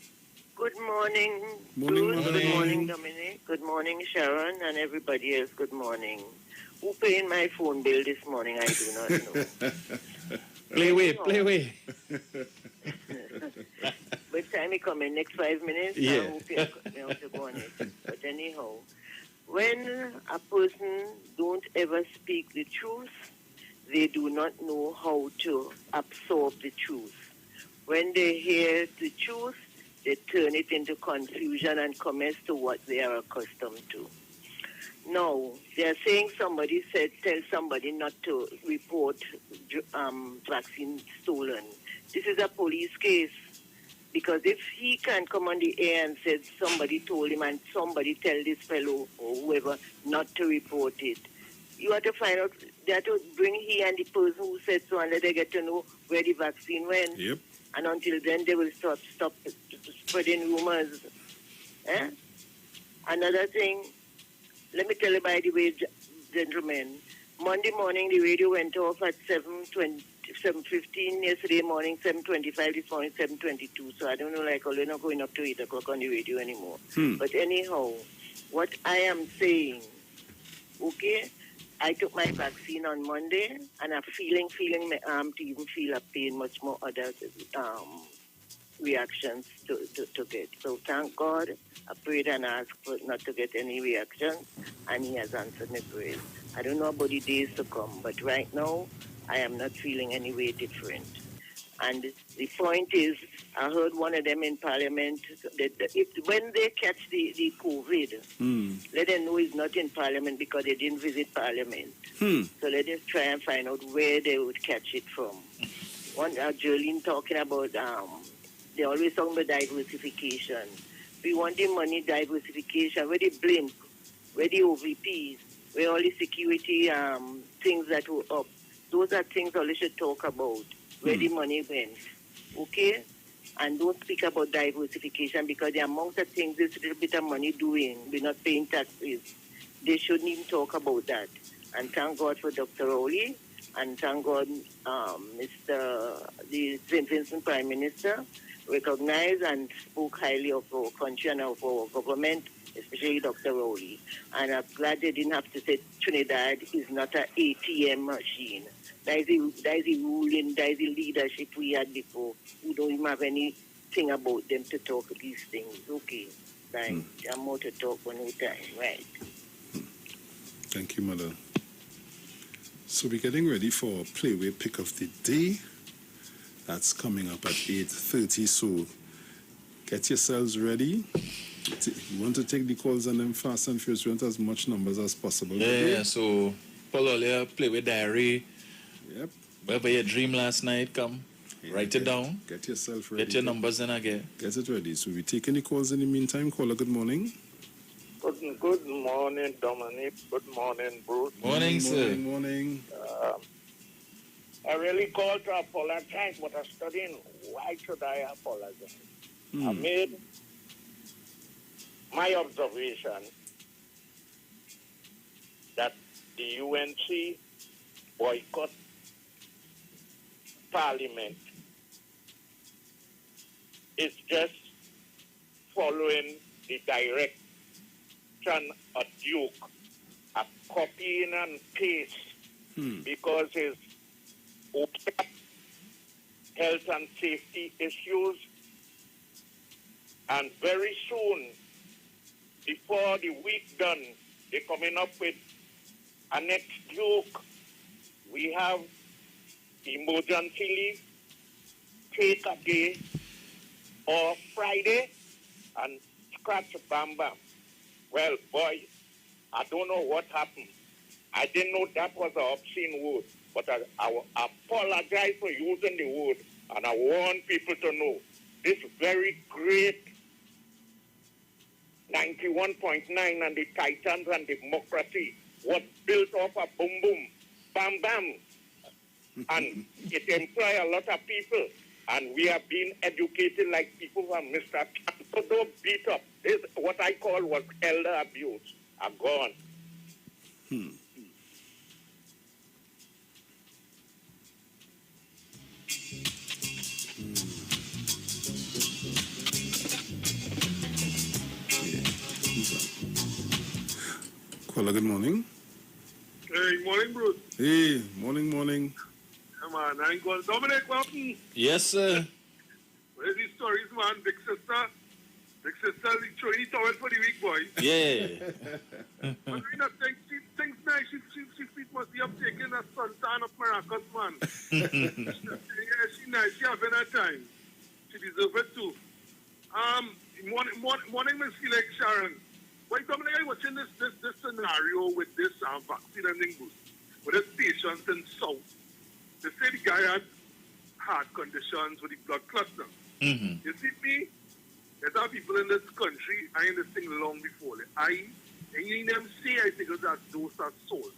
Speaker 6: Good morning.
Speaker 1: Morning,
Speaker 6: Bruce.
Speaker 1: morning.
Speaker 6: Good morning, Dominic. Good morning, Sharon, and everybody else. Good morning. Who paying my phone bill this morning? I do not know.
Speaker 2: Play away.
Speaker 6: By the time he come in, next 5 minutes,
Speaker 2: Yeah.
Speaker 6: I hope you have to go on it. But anyhow, when a person don't ever speak the truth, they do not know how to absorb the truth. When they hear the truth, they turn it into confusion and come as to what they are accustomed to. Now, they are saying tell somebody not to report vaccine stolen. This is a police case. Because if he can't come on the air and say somebody told him and somebody tell this fellow or whoever not to report it, you have to find out, they have to bring he and the person who said so and let they get to know where the vaccine went.
Speaker 1: Yep.
Speaker 6: And until then, they will stop spreading rumors. Another thing, let me tell you by the way, gentlemen, Monday morning the radio went off at 7:15, yesterday morning 7:25, this morning 7:22. So I don't know, like, we're not going up to 8 o'clock on the radio anymore. But anyhow, what I am saying, okay, I took my vaccine on Monday, and I'm feeling my arm to even feel a pain, much more other reactions to get. So thank God, I prayed and asked for not to get any reactions, and he has answered my prayers. I don't know about the days to come, but right now, I am not feeling any way different. And the point is, I heard one of them in Parliament, that when they catch the COVID, let them know it's not in Parliament because they didn't visit Parliament. So let us try and find out where they would catch it from. One, Jolene talking about, they always talking about diversification. We want the money diversification, where the blimp, where the OVPs, where all the security things that were up. Those are things all should talk about, where the money went. Okay? And don't speak about diversification because the amount of things this little bit of money doing, we're not paying taxes. They shouldn't even talk about that. And thank God for Dr. Rowley, and thank God the St. Vincent Prime Minister recognized and spoke highly of our country and of our government, especially Dr. Rowley. And I'm glad they didn't have to say Trinidad is not an ATM machine. That is the ruling, that is the leadership we had before. We don't even have anything about them to talk these things. Okay, right. I'm more to talk one more time, right?
Speaker 1: Thank you, Mother. So we're getting ready for a Playway Pick of the Day. That's coming up at 8:30. So get yourselves ready. You want to take the calls on them fast and furious. You want as much numbers as possible.
Speaker 2: Yeah, so pull all your Playway diary.
Speaker 1: Yep.
Speaker 2: Whatever your dream last night, come. Write it down.
Speaker 1: Get yourself ready.
Speaker 2: Get your numbers in again.
Speaker 1: Get it ready. So we take any calls in the meantime. Caller, good morning.
Speaker 7: Good morning, Dominic. Good morning, Bruce.
Speaker 2: Morning, sir.
Speaker 1: Morning.
Speaker 7: I really called to apologize, but I'm studying. Why should I apologize? I made my observation that the UNC boycott Parliament is just following the direction of Duke, a copying and paste, because his health and safety issues, and very soon, before the week done, they're coming up with a next Duke. We have emergency leave, take a day or Friday, and scratch bam bam. Well, boy, I don't know what happened. I didn't know that was an obscene word, but I apologize for using the word, and I want people to know this very great 91.9 and the Titans and democracy was built off a boom boom, bam bam. And it employs a lot of people. And we are being educated like people from Mr. So don't beat up. This what I call was elder abuse are gone.
Speaker 1: Caller, good morning.
Speaker 8: Hey, morning, Bruce.
Speaker 1: Hey, morning.
Speaker 8: Yeah, man, I ain't going. Dominic, welcome.
Speaker 2: Yes, sir.
Speaker 8: Where's these stories, man? Big sister, throwing it towel for the week, boy.
Speaker 2: Yeah.
Speaker 8: But you know, things nice. She must be up taking a suntan of Maracas, man. Yeah, she nice. She having her time. She deserves it too. Morning, Miss Felix, Sharon. Why, Dominic, I watching this scenario with this vaccine and thing with the patients in South. They say the guy had heart conditions with the blood cluster.
Speaker 2: Mm-hmm.
Speaker 8: You see me? There's other people in this country, I in this thing long before. And you them say, I think that those are sold.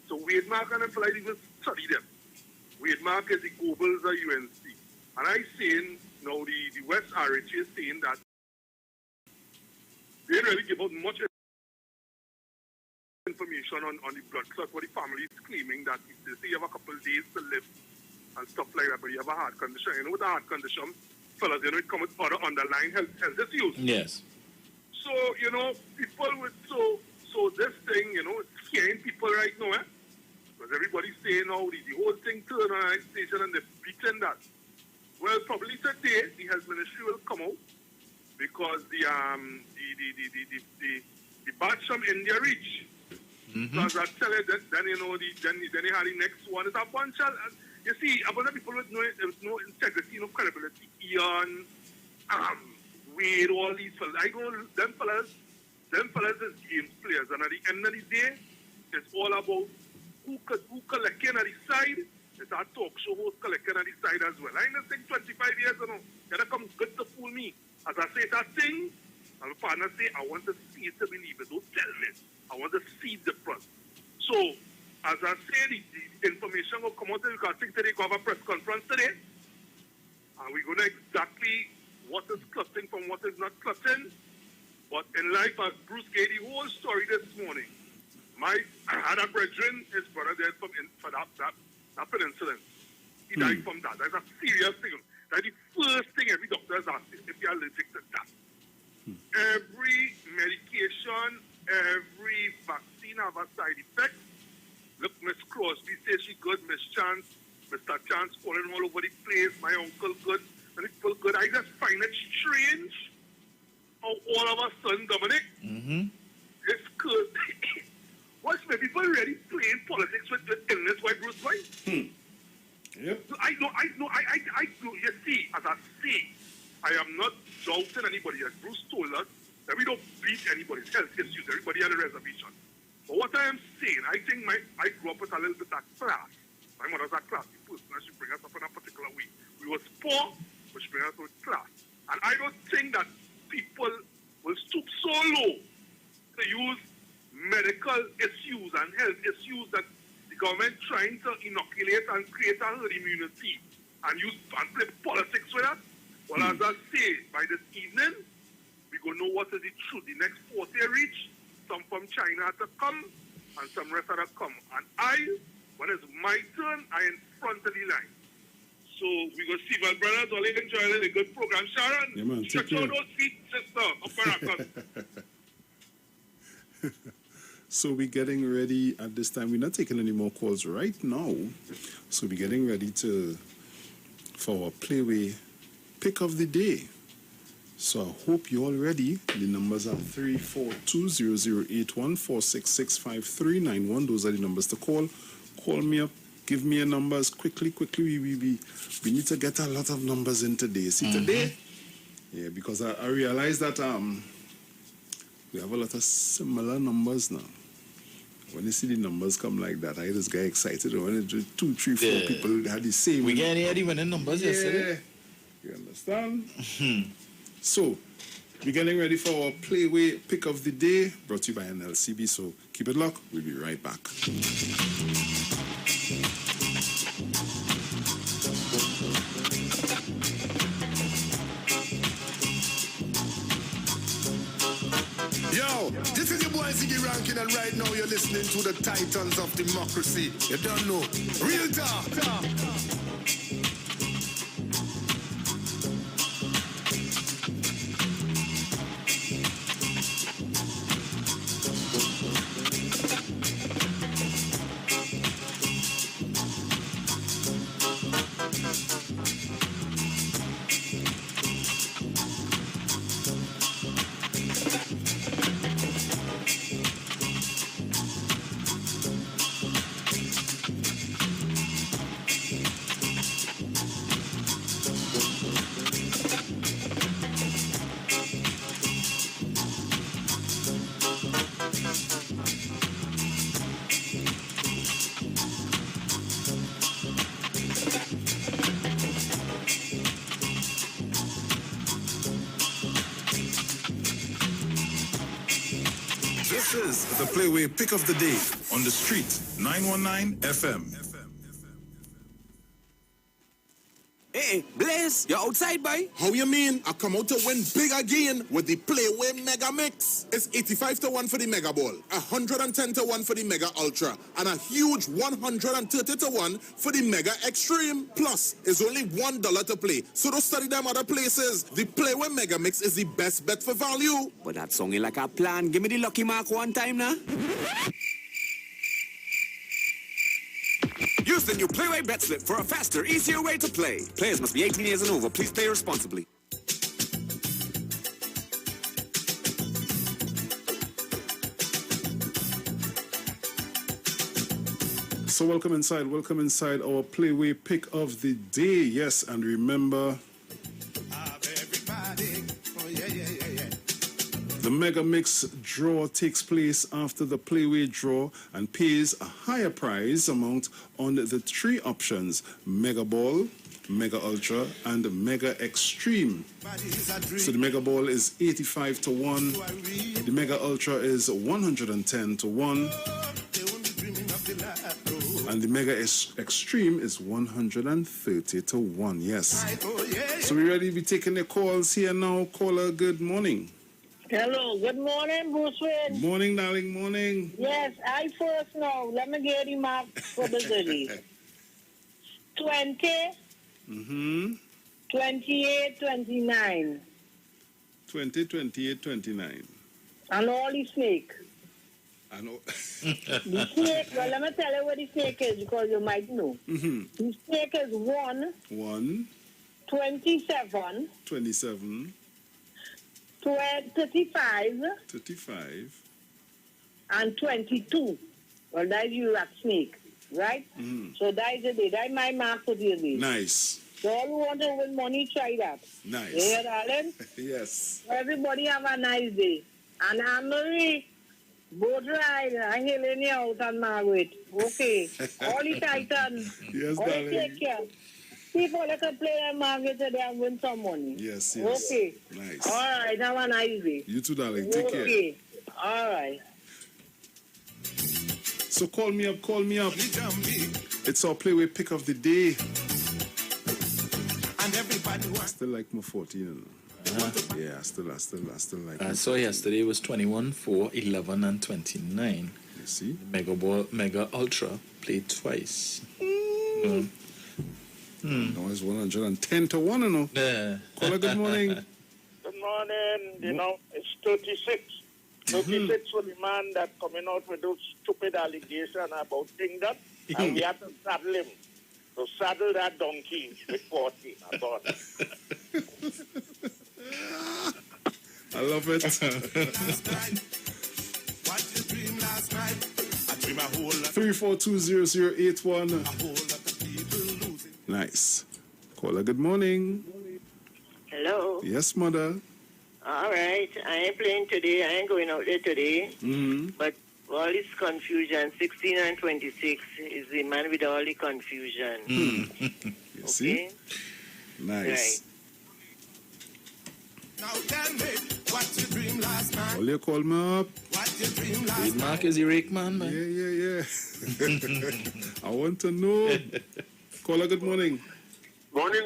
Speaker 8: So Wade Mark and them feel like even study them. Wade Mark is the Goebbels of UNC. And I saying, now the West RH is saying that they didn't really give out much information on the blood clot, what the family is claiming that they say you have a couple of days to live and stuff like that, but you have a heart condition. You know, with a heart condition, fellas, you know, it comes with other underlying health issues.
Speaker 2: Yes.
Speaker 8: So, you know, people with so this thing, you know, it's scaring people right now, because everybody's saying, oh, the whole thing turned on a station and they're beating that. Well, probably today, the health ministry will come out because the batch from India reach.
Speaker 2: Mm-hmm.
Speaker 8: So as I tell you, then you know, then you have the next one. It's a bunch of, you see, a bunch of people with no integrity, no credibility. Ian, Wade, all these fellas. I go, them fellas is game players, and at the end of the day, it's all about who collecting on the side. It's a talk show host collecting on the side as well. I ain't think 25 years ago, that comes good to fool me. As I say that thing, and my partner say, I want to see it to believe it. Don't tell me. I want to see the front. So, as I say, the information will come out, because I think today we have a press conference today, and we're going to exactly what is clutching from what is not clutching. But in life, as Bruce gave the whole story this morning, I had a brethren, his brother died for that peninsula. He died from that. That's a serious thing. That's the first thing every doctor has asked if you're allergic to that. Every medication, every vaccine have a side effect. Look, Miss Crosby says she good, Miss Chance, Mr. Chance falling all over the place, my uncle good, and it feel good. I just find it strange how all of a sudden, Dominic, it's good. What's my people really playing politics with illness, why Bruce, right?
Speaker 1: Yep.
Speaker 8: I know, you see, as I say, I am not doubting anybody, as Bruce told us, that we don't beat anybody's health issues, everybody had a reservation. But what I am saying, I think I grew up with a little bit of class. My mother's a classy person, and she bring us up in a particular way. We was poor, but she bring us with class. And I don't think that people will stoop so low to use medical issues and health issues that the government trying to inoculate and create a herd immunity and play politics with us. Well, as I say, by this evening, we're going to know what is the truth. The next 40 reach, some from China to come, and some rest of them come. And when it's my turn, I in front of the line. So we're going to see my brothers all enjoy a good program. Sharon,
Speaker 1: yeah, man,
Speaker 8: stretch out those feet, sister, up
Speaker 1: So we're getting ready at this time. We're not taking any more calls right now. So we're getting ready for our playway pick of the day. So I hope you're all ready. The numbers are 342-0081-466-5391. Those are the numbers to call. Call me up. Give me your numbers quickly. We need to get a lot of numbers in today. See, today, yeah, because I realize that we have a lot of similar numbers now. When you see the numbers come like that, I just get excited. When 2, 3, 4 people had the same.
Speaker 2: We get any winning numbers yesterday.
Speaker 1: You understand? So, we're getting ready for our Playway Pick of the Day, brought to you by NLCB. So, keep it locked. We'll be right back.
Speaker 15: Yo, this is your boy Ziggy Rankin, and right now you're listening to the Titans of Democracy. You don't know. Real talk.
Speaker 1: This is the Playway Pick of the Day on the street, 919 FM.
Speaker 20: Hey, Blaze, you outside, boy? How you mean? I come out to win big again with the Playway Mega Mix. It's 85 to 1 for the Mega Ball, 110 to 1 for the Mega Ultra, and a huge 130 to 1 for the Mega Extreme. Plus, it's only $1 to play, so don't study them other places. The Playway Mega Mix is the best bet for value. But that sounding like a plan. Give me the lucky mark one time now. Use the new Playway Bet Slip for a faster, easier way to play. Players must be 18 years and over. Please play responsibly.
Speaker 1: So welcome inside our Playway Pick of the Day. Yes, and remember, the Mega Mix draw takes place after the Playway draw and pays a higher prize amount on the three options: Mega Ball, Mega Ultra, and Mega Extreme. So the Mega Ball is 85 to 1, the Mega Ultra is 110 to 1, and the Mega Extreme is 130 to 1. Yes. So we're ready to be taking the calls here now. Caller, good morning.
Speaker 9: Hello, good morning, Bruce Wayne.
Speaker 1: Morning, darling, morning.
Speaker 9: Yes, I first know. Let me get him up for the goodies. 20, 28, 29.
Speaker 1: 20, 28, 29.
Speaker 9: And all the snake.
Speaker 1: I know.
Speaker 9: The snake, well, let me tell you what the snake is because you might know. The snake is 1, 27,
Speaker 1: 27,
Speaker 9: 35,
Speaker 1: 35,
Speaker 9: and 22. Well, that's your rat snake, right? So that's the day. That's my mark for the day.
Speaker 1: Nice.
Speaker 9: So all who want to win money, try that.
Speaker 1: Nice.
Speaker 9: Yeah, darling?
Speaker 1: Yes.
Speaker 9: Everybody have a nice day. And Anne-Marie, boat ride, I'm hailing you out and Margaret. Okay. All the Titans.
Speaker 1: Yes,
Speaker 9: all
Speaker 1: darling.
Speaker 9: Take care. People that can play and Margaret today and win some money.
Speaker 1: Yes, yes.
Speaker 9: Okay.
Speaker 1: Nice.
Speaker 9: All right, have a nice day.
Speaker 1: You too, darling. Take care.
Speaker 9: Okay. All right.
Speaker 1: So call me up. It's our Playway Pick of the Day.
Speaker 15: And everybody
Speaker 1: I still like my 14, you know. Yeah, I still like
Speaker 2: I saw yesterday was 21, 4, 11, and 29.
Speaker 1: You see?
Speaker 2: Mega Ultra played twice.
Speaker 1: No, it's 110 to 1, you know.
Speaker 2: Yeah.
Speaker 1: Caller, good morning.
Speaker 7: Good morning. You know, it's 36. 36 for the man that coming out with those stupid allegations about things that, and we have to saddle him. So saddle that donkey with 40. I thought.
Speaker 1: I love it.
Speaker 15: What you dream last night? I dream a whole lot.
Speaker 1: 3420081. Nice. Caller, good morning.
Speaker 6: Hello.
Speaker 1: Yes, mother.
Speaker 6: All right. I ain't playing today. I ain't going out there today. But all this confusion, 16 and 26 is the man with all the confusion.
Speaker 1: You see? Nice.
Speaker 15: Now tell me what you dream last night.
Speaker 1: All you call me up.
Speaker 15: What you dream last
Speaker 2: Reed Mark is the rake man, man.
Speaker 1: Yeah. I want to know. Caller, good morning.
Speaker 7: Morning,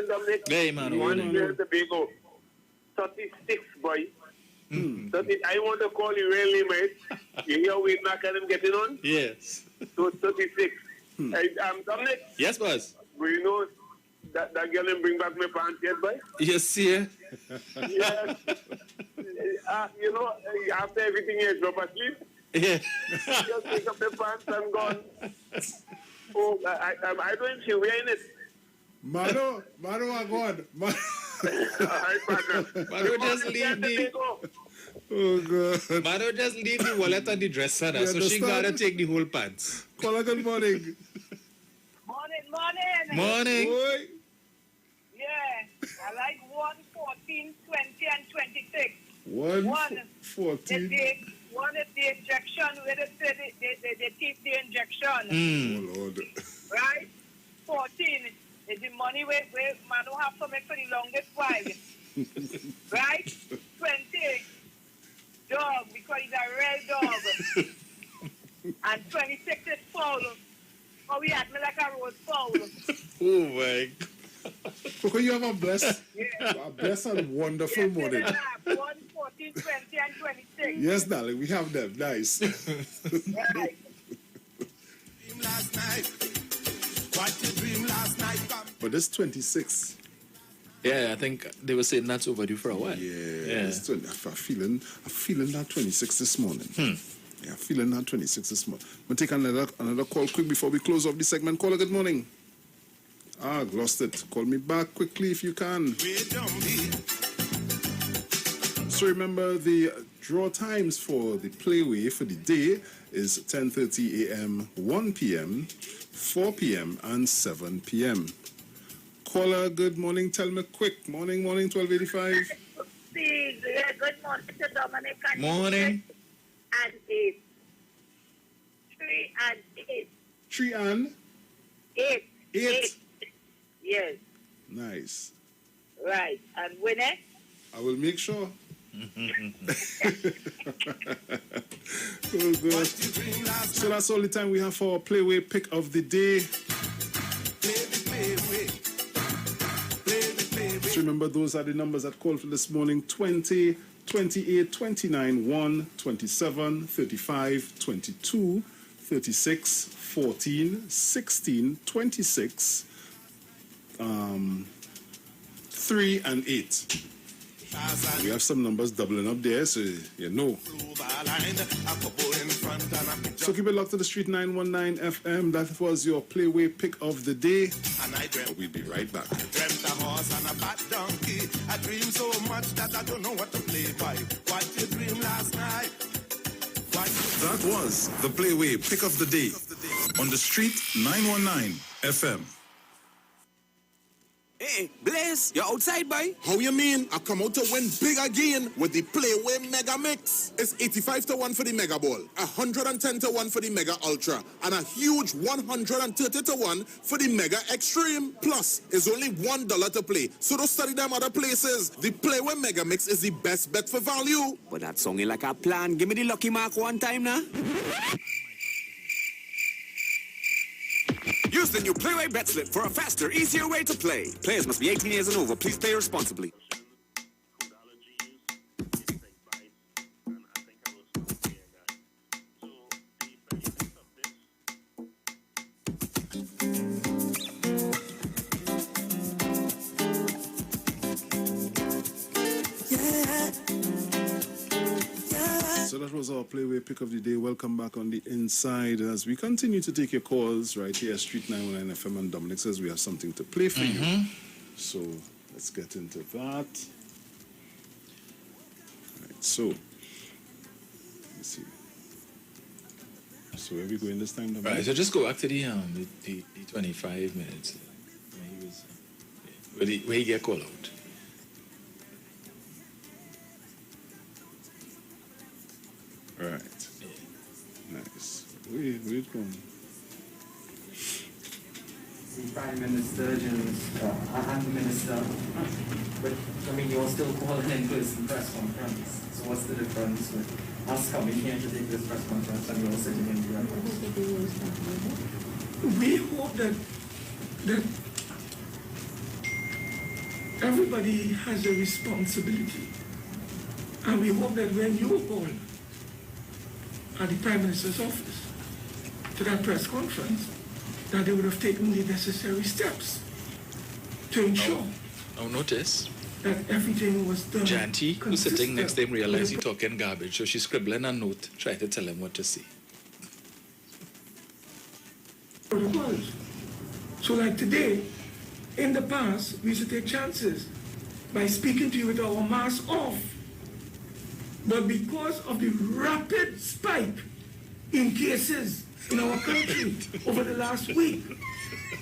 Speaker 7: Dominic.
Speaker 2: Hey, man.
Speaker 7: Morning, Tobago. 36, boy. 30, I want to call you really, mate. You hear we Mark and him getting on?
Speaker 2: Yes.
Speaker 7: So 36. Dominic.
Speaker 2: Yes, boss.
Speaker 7: Will you know that girl didn't bring back my pants yet, boy?
Speaker 2: Yes, sir.
Speaker 7: Yes. You know, after everything you drop asleep,
Speaker 2: yeah.
Speaker 7: just pick up the pants and gone. Oh, I don't see wearing it.
Speaker 1: Mano, I God.
Speaker 7: Mano
Speaker 2: just leave the.
Speaker 1: Oh God.
Speaker 2: Mano just leave the wallet on the dresser, now, so she gotta take the whole pants.
Speaker 1: Caller, good morning.
Speaker 2: Morning.
Speaker 9: Yeah, I like 1, 14, 20, and 26.
Speaker 1: 14.
Speaker 9: One is the injection, where they take the injection.
Speaker 1: Oh, Lord.
Speaker 9: Right? 14 is the money where man don't have to make for the longest while. Right? 20, dog, because he's a real dog. And 26 is foul. Oh, we had me like a road foul.
Speaker 2: Oh, my God.
Speaker 1: Because you have a blessed and wonderful morning.
Speaker 9: 1, 14, 20, and 26.
Speaker 1: Yes, darling, we have them. Nice.
Speaker 9: Right.
Speaker 15: last night. What you dream last night.
Speaker 1: But this 26.
Speaker 2: Yeah, I think they were saying that's overdue for a while.
Speaker 1: Yeah. I'm feeling that 26 this morning. Yeah, feeling that 26 this morning. We'll take another call quick before we close off the segment. Caller, good morning. I've lost it. Call me back quickly if you can. So remember, the draw times for the playway for the day is 10:30 a.m., 1 p.m., 4 p.m., and 7 p.m. Caller, good morning. Tell me quick. Morning, 1285.
Speaker 9: Good morning to Dominic.
Speaker 2: Morning.
Speaker 9: And 8. 3 and 8.
Speaker 1: 3 and?
Speaker 9: 8.
Speaker 1: 8.
Speaker 9: Yes.
Speaker 1: Nice.
Speaker 9: Right. And winner?
Speaker 1: I will make sure. Oh, God. So that's all the time we have for our playway pick of the day. So remember, those are the numbers that called for this morning: 20, 28, 29, 1, 27, 35, 22, 36, 14, 16, 26, 3 and 8. We have some numbers doubling up there, so you know. So keep it locked to the Street 919 FM. That was your playway pick of the day. We'll be right back.
Speaker 15: I dreamt a horse and a fat donkey. I dream so much that I don't know what to play by. What you dream last night?
Speaker 24: That was the playway pick of the day on the Street 919 FM.
Speaker 19: Hey, Blaze, you're outside, boy?
Speaker 3: How you mean? I come out to win big again with the Playway Mega Mix. It's 85-1 for the Mega Ball, 110-1 for the Mega Ultra, and a huge 130-1 for the Mega Extreme. Plus, it's only $1 to play, so don't study them other places. The Playway Mega Mix is the best bet for value.
Speaker 19: But that song is like a plan. Give me the lucky mark one time now. Use the new Playway Bet Slip for a faster, easier way to play. Players must be 18 years and over. Please play responsibly.
Speaker 1: So that was our playway pick of the day. Welcome back on the inside as we continue to take your calls right here at Street 919 FM, and Dominic says we have something to play for you. So let's get into that. Right, so let's see. So where are we going this time, Dominic?
Speaker 2: Right, so just go back to the 25 minutes when he was where he get called out.
Speaker 1: Right. Nice. Where it going?
Speaker 10: Prime Minister and the Minister, but I mean, you're still calling an in-person press conference. So what's the difference with us coming here to take this press conference and you're sitting in the airport?
Speaker 11: We hope that everybody has a responsibility, and we hope that when you call at the Prime Minister's office to that press conference, that they would have taken the necessary steps to ensure
Speaker 2: Now notice,
Speaker 11: that everything was done.
Speaker 2: Janty, who's sitting next to him, realized he's talking garbage, so she's scribbling a note, trying to tell him what to say.
Speaker 11: Protocols. So like today, in the past, we used to take chances by speaking to you with our mask off. But because of the rapid spike in cases in our country over the last week,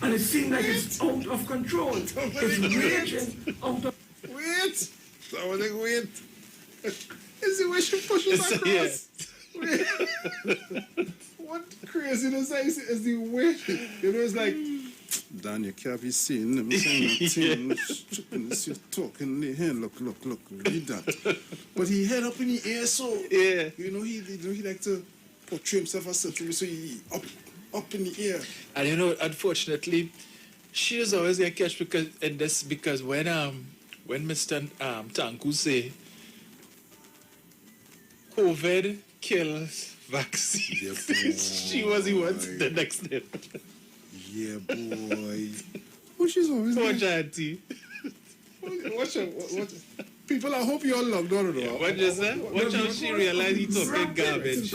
Speaker 11: and it seemed like it's out of control, it's raging out of...
Speaker 1: Wait! Somebody wait. Is the way she pushes across? Wait. What craziness is the way? You know, it's like, Dan, you can't be seeing them saying nothing. You're talking here. Look, read that. But he head up in the air, so
Speaker 2: yeah.
Speaker 1: You know, he like to portray himself as certain, so he up in the air.
Speaker 2: And you know, unfortunately, she is always get catch because when Mr. Tanku say COVID kills vaccine, she was the one the next day.
Speaker 1: Yeah, boy. Oh, she's always
Speaker 2: poor Janty.
Speaker 1: What? People, I hope you're locked on.
Speaker 2: Yeah, what you say? Watch how she realized he talking garbage.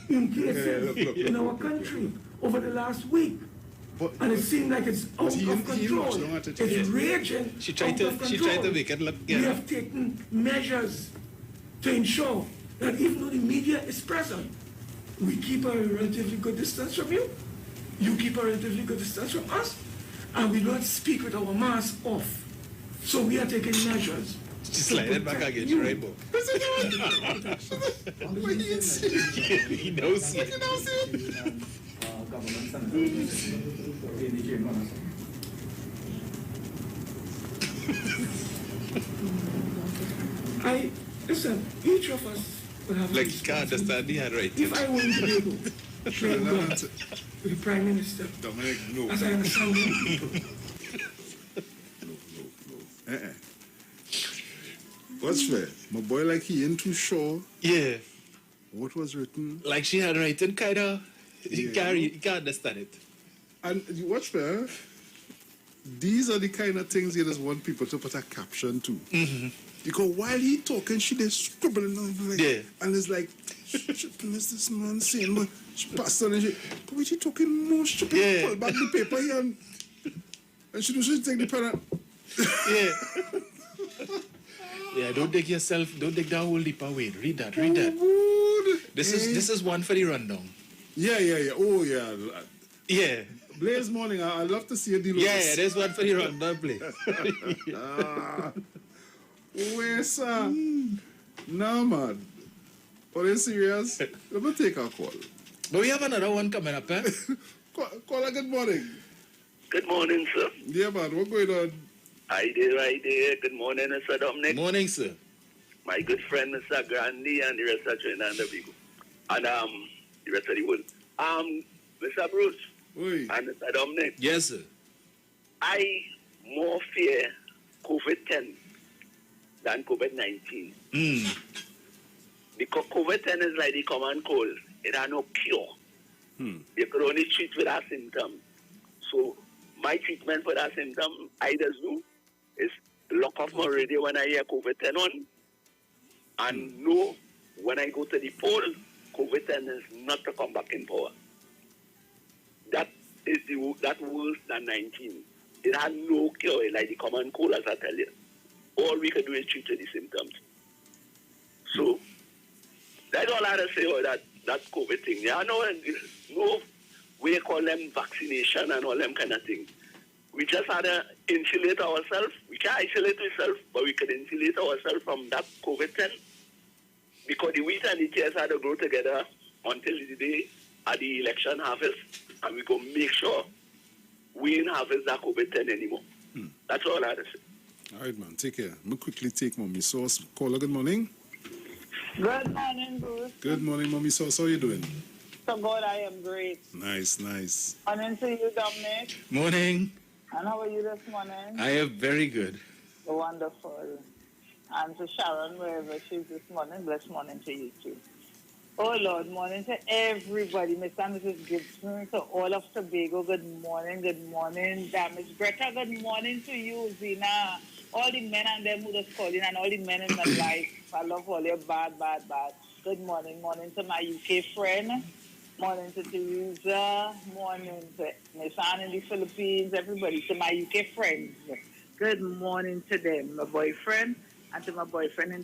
Speaker 11: In cases in our country over the last week. And it seemed like it's out of control. It's raging.
Speaker 2: She tried to make it look.
Speaker 11: We have taken measures to ensure that even though the media is present, we keep a relatively good distance from you. You keep a relatively good distance from us, and we don't speak with our mask off. So we are taking measures.
Speaker 2: Just slide it back against your rainbow. He knows it.
Speaker 11: Listen, each of us will have
Speaker 2: like you can't understand the handwriting.
Speaker 11: If I went to Diego, with the Prime Minister,
Speaker 1: Dominic, no.
Speaker 11: As I understand it.
Speaker 1: No. What's fair? My boy, like he ain't too sure.
Speaker 2: Yeah.
Speaker 1: What was written?
Speaker 2: Like she had written kind of. You can't understand it.
Speaker 1: And what's fair? These are the kind of things you just want people to put a caption to.
Speaker 2: Mm-hmm.
Speaker 1: Because while he talking, she just scribbling on like,
Speaker 2: yeah.
Speaker 1: And it's like, stupid is this man saying, man, she passed on and she, but when she talking more stupid,
Speaker 2: yeah.
Speaker 1: pull back the paper here and she take the pen out.
Speaker 2: Yeah. Yeah, don't take that whole leap away. Read that. This is one for the rundown.
Speaker 1: Yeah. Oh, yeah.
Speaker 2: Yeah.
Speaker 1: Blaze morning, I'd love to see a deal.
Speaker 2: Yeah, there's one for the rundown, Blaze.
Speaker 1: Where, sir? No, man. Are you serious? Let me take a call.
Speaker 2: But we have another one coming up, eh?
Speaker 1: Caller, good morning.
Speaker 12: Good morning, sir.
Speaker 1: Yeah, man. What's going on?
Speaker 12: Hi there. Good morning, Mr. Dominic.
Speaker 2: Morning, sir.
Speaker 12: My good friend, Mr. Grandy, and the rest of Trinidad and Tobago. And the rest of the world. Mr. Bruce.
Speaker 1: Oi.
Speaker 12: And Mr. Dominic.
Speaker 2: Yes, sir.
Speaker 12: I more fear COVID-10 than COVID-19. Because COVID-10 is like the common cold. It has no cure. You could only treat with that symptom. So my treatment for that symptom, I just do, is lock off my radio when I hear COVID-10 on. And know when I go to the poll, COVID-10 is not to come back in power. That worse than 19. It had no cure, like the common cold, as I tell you. All we can do is treat the symptoms. So that's all I have to say about that COVID thing. Yeah, no we call them vaccination and all them kind of things. We just had to insulate ourselves. We can't isolate ourselves, but we can insulate ourselves from that COVID-10 because the wheat and the tares had to grow together until the day of the election harvest, and we go make sure we ain't have that COVID-10 anymore. That's all I have to say.
Speaker 1: All right, man. Take care. I'm quickly take Mommy Sauce. Caller, good morning.
Speaker 9: Good morning, Bruce.
Speaker 1: Good morning, Mommy Sauce. How you doing?
Speaker 9: So God, I am great.
Speaker 1: Nice, nice.
Speaker 9: Morning to you, Dominic.
Speaker 2: Morning.
Speaker 9: And how are you this morning?
Speaker 2: I am very good.
Speaker 9: Wonderful. And to Sharon, wherever she is this morning, blessed morning to you too. Oh Lord, morning to everybody. Miss and Mrs. Gibson, to all of Tobago, good morning, Miss Greta, good morning to you, Zina. All the men and them who just calling and all the men in my life. I love all your bad. Good morning to my UK friend. Morning to Teresa. Morning to Miss Anne in the Philippines. Everybody, to my UK friends. Good morning to them. My boyfriend and to my boyfriend in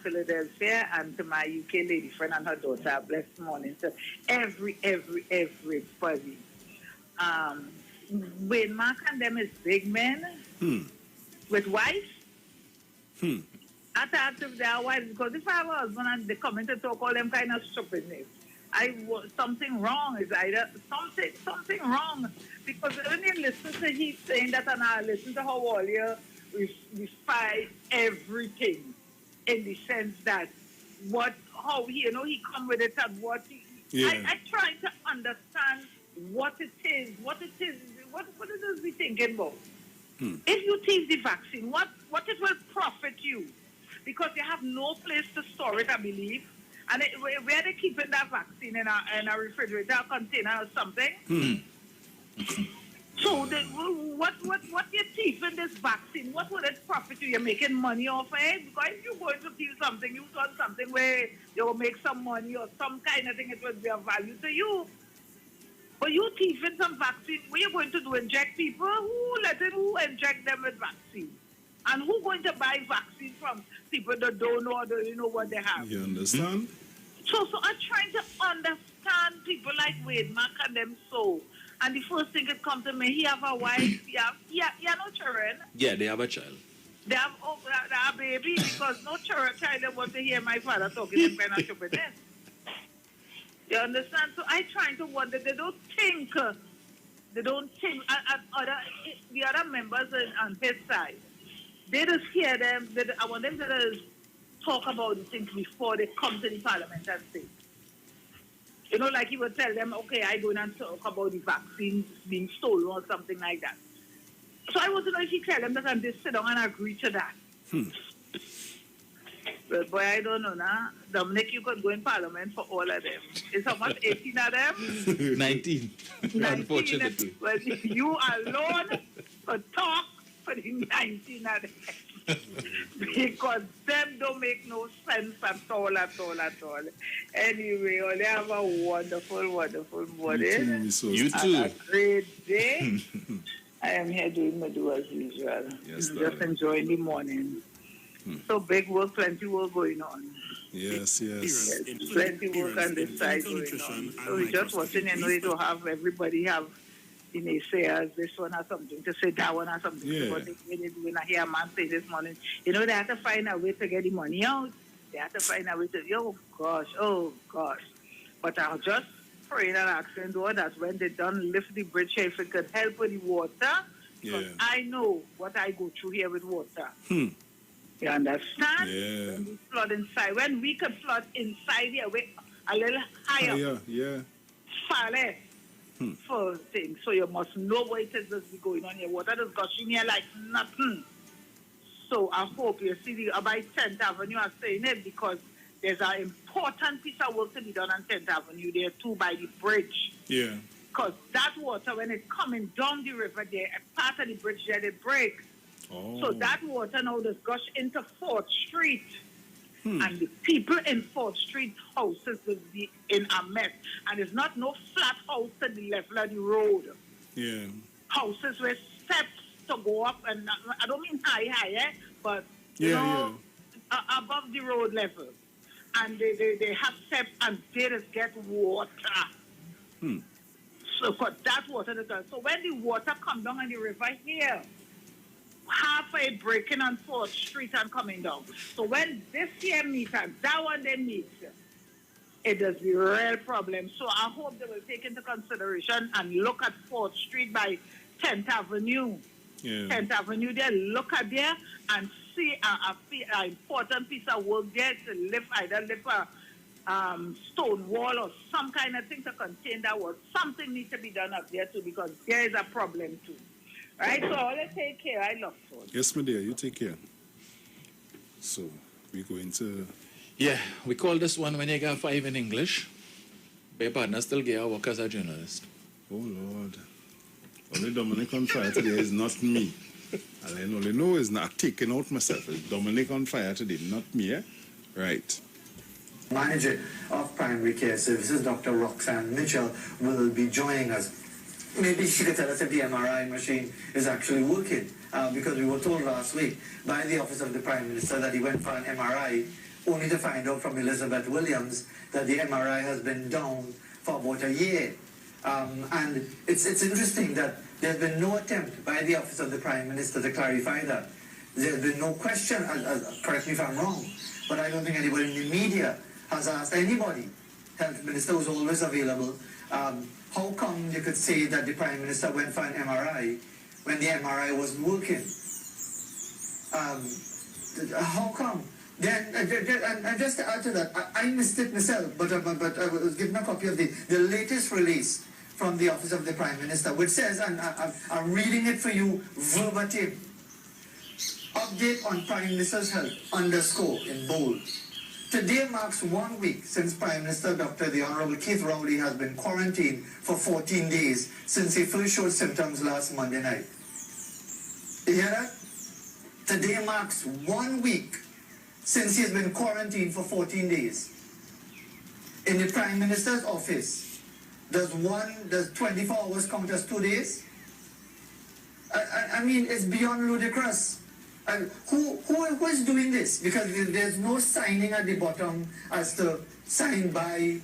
Speaker 9: Philadelphia and to my UK lady friend and her daughter. Blessed morning to everybody. When Mark and them is big men with wives. I thought if they are wives, because if I was husband and they come in to talk all them kind of stupidness, something wrong is either something wrong, because when you listen to he saying that and I listen to how all you we fight everything in the sense that how he come with it and what I try to understand what it is what it is we thinking about. If you take the vaccine, what it will profit you, because you have no place to store it, I believe. And where they keeping that vaccine in a refrigerator container or something. So what you're keeping this vaccine? What would it profit you? You're making money off it, because if you're going to keep something, you want something where you'll make some money or some kind of thing. It will be of value to you. But you keeping some vaccine, what you're going to do? Inject people? Who inject them with vaccine? And who going to buy vaccine from people that don't know or don't know what they have?
Speaker 1: You understand?
Speaker 9: So I'm trying to understand people like Wade Mark and them so. And the first thing that comes to me, he have a wife, he have no children.
Speaker 2: Yeah, they have a child.
Speaker 9: They have a baby, because no child want to hear my father talking them kind of stupidness. You understand? So I trying to wonder, they don't think, the other members on his side, they just hear them, I want them to just talk about the things before they come to the parliament and say. You know, like he would tell them, okay, I go in and talk about the vaccines being stolen or something like that. So I want to know if he tell them that and they sit down and agree to that. But boy, I don't know now. Dominic, you could go in parliament for all of them. Is how much? 18 of them?
Speaker 2: 19. Unfortunately.
Speaker 9: Well, you alone could talk for the 19 of them. Because them don't make no sense at all. Anyway, all have a wonderful morning.
Speaker 2: You too.
Speaker 9: And a great day. I am here doing my do as usual.
Speaker 1: Yes,
Speaker 9: just enjoying the morning. So big work, plenty work going on.
Speaker 1: Yes.
Speaker 9: Plenty work on this side going on. So we just watching to have everybody have the naysayers, this one has something to say, that one has something to say. What they did when I hear a man say this morning, they have to find a way to get the money out. They have to find a way to, oh gosh. But I'll just pray and asking God that when they done lift the bridge here, if it could help with the water, because I know what I go through here with water. You understand?
Speaker 1: Yeah.
Speaker 9: When we flood inside, when we could flood inside here, we a little higher. Far less. For things. So you must know what it is that's going on here. Water is gushing here like nothing. So I hope you see about 10th Avenue are saying it, because there's an important piece of work to be done on 10th Avenue there too, by the bridge.
Speaker 1: Yeah.
Speaker 9: Because that water, when it's coming down the river there, a part of the bridge there, they break. So that water now just gush into 4th Street. And the people in 4th Street houses will be in a mess. And it's not no flat house to the level of the road.
Speaker 1: Yeah.
Speaker 9: Houses with steps to go up, and I don't mean high, but you know, above the road level. And they have steps and they just get water. So for that water, so when the water comes down on the river here, halfway breaking on 4th Street and coming down. So when this here meets and that one then meets, it is the real problem. So I hope they will take into consideration and look at 4th Street by 10th Avenue.
Speaker 1: Yeah.
Speaker 9: 10th Avenue there, look at there and see an important piece of work there to either lift a stone wall or some kind of thing to contain that wall. Something needs to be done up there too, because there is a problem too. Right? So I'll take care. I love so.
Speaker 1: Yes, my dear, you take care. So we go into...
Speaker 2: Yeah, we call this one when you get 5 in English. But your partner still get work as a journalist.
Speaker 1: Oh, Lord. Only Dominic on fire today is not me. And I only know is not taking out myself. It's Dominic on fire today, not me, eh? Right.
Speaker 13: Manager of Primary Care Services, Dr. Roxanne Mitchell, will be joining us. Maybe she could tell us if the MRI machine is actually working, because we were told last week by the Office of the Prime Minister that he went for an MRI, only to find out from Elizabeth Williams that the MRI has been down for about a year. And it's interesting that there's been no attempt by the Office of the Prime Minister to clarify that. There's been no question, correct me if I'm wrong, but I don't think anybody in the media has asked anybody. Health Minister was always available. How come you could say that the Prime Minister went for an MRI when the MRI wasn't working? How come? Then, and just to add to that, I missed it myself, but I was given a copy of the latest release from the Office of the Prime Minister, which says, and I'm reading it for you verbatim, update on Prime Minister's health, _ in bold. Today marks 1 week since Prime Minister Dr. the Honorable Keith Rowley has been quarantined for 14 days since he first showed symptoms last Monday night. You hear that? Today marks 1 week since he has been quarantined for 14 days. In the Prime Minister's office, does 24 hours count as 2 days? I mean, it's beyond ludicrous. Who is doing this? Because there's no signing at the bottom as to signed by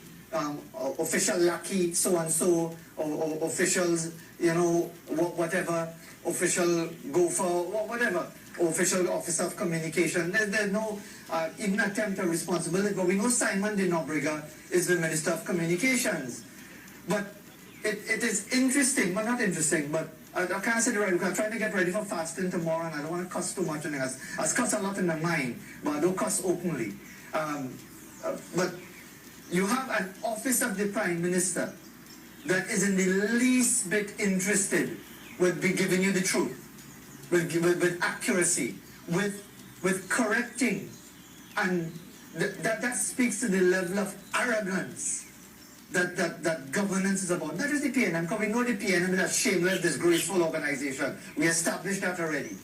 Speaker 13: official Lucky so-and-so, or officials, you know, whatever, official Gopher, whatever, official Office of Communication. There's no even attempt at responsibility, but we know Simon de Nobrega is the Minister of Communications. But it is interesting, but not interesting, but I can't say the right because I'm trying to get ready for fasting tomorrow and I don't want to cuss too much. And I cuss a lot in the mind, but I don't cuss openly. But you have an Office of the Prime Minister that is in the least bit interested with giving you the truth, with accuracy, with correcting. And that speaks to the level of arrogance that governance is about. Not just the PNM, because we know the PNM is a shameless, disgraceful organization. We established that already.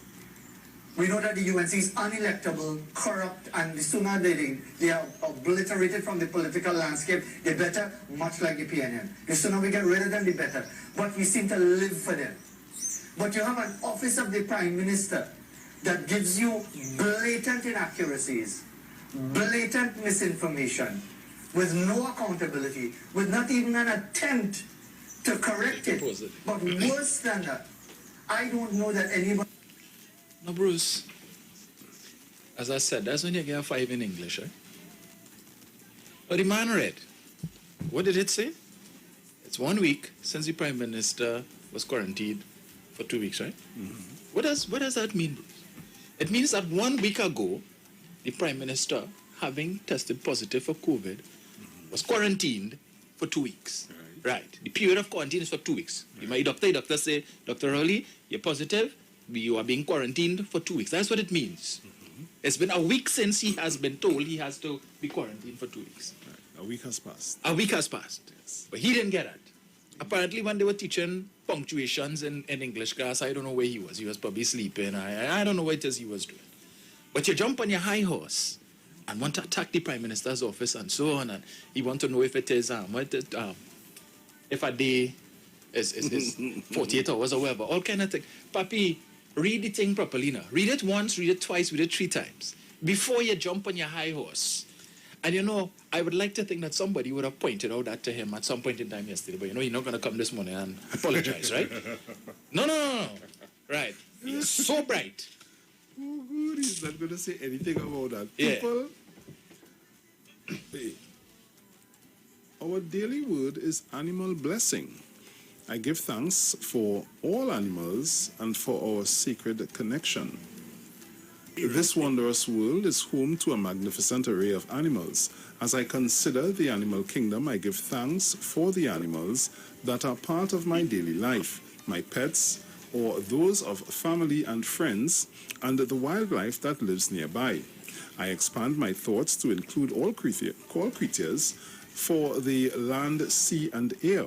Speaker 13: We know that the UNC is unelectable, corrupt, and the sooner they are obliterated from the political landscape, the better, much like the PNM. The sooner we get rid of them, the better. But we seem to live for them. But you have an Office of the Prime Minister that gives you blatant inaccuracies, blatant misinformation, with no accountability, with not even an attempt to correct it. But worse than that, I don't know that anybody...
Speaker 2: No, Bruce, as I said, that's when you get a 5 in English, eh? But the man read. What did it say? It's 1 week since the Prime Minister was quarantined for 2 weeks, right? Mm-hmm. What does that mean, Bruce? It means that 1 week ago, the Prime Minister, having tested positive for COVID, was quarantined for 2 weeks. Right. The period of quarantine is for 2 weeks. Right. My doctor say, Dr. Rowley, you're positive, you are being quarantined for 2 weeks. That's what it means. Mm-hmm. It's been a week since he has been told he has to be quarantined for 2 weeks.
Speaker 1: Right. A week has passed.
Speaker 2: A week has passed. Yes. But he didn't get it. Apparently when they were teaching punctuations in English class, I don't know where he was. He was probably sleeping. I don't know what it is he was doing. But you jump on your high horse and want to attack the Prime Minister's office and so on, and you want to know if it is if a day is 48 hours or whatever, all kind of thing. Papi, read the thing properly now. Read it once, read it twice, read it 3 times before you jump on your high horse. And you know, I would like to think that somebody would have pointed out that to him at some point in time yesterday, but you know, you're not going to come this morning and apologize, right? No. Right. You're so bright.
Speaker 1: Oh, good. He's not going to say anything about that.
Speaker 2: Yeah.
Speaker 1: People, hey, our daily word is animal blessing. I give thanks for all animals and for our sacred connection. This wondrous world is home to a magnificent array of animals. As I consider the animal kingdom, I give thanks for the animals that are part of my daily life, my pets, or those of family and friends, and the wildlife that lives nearby. I expand my thoughts to include all creatures for the land, sea, and air.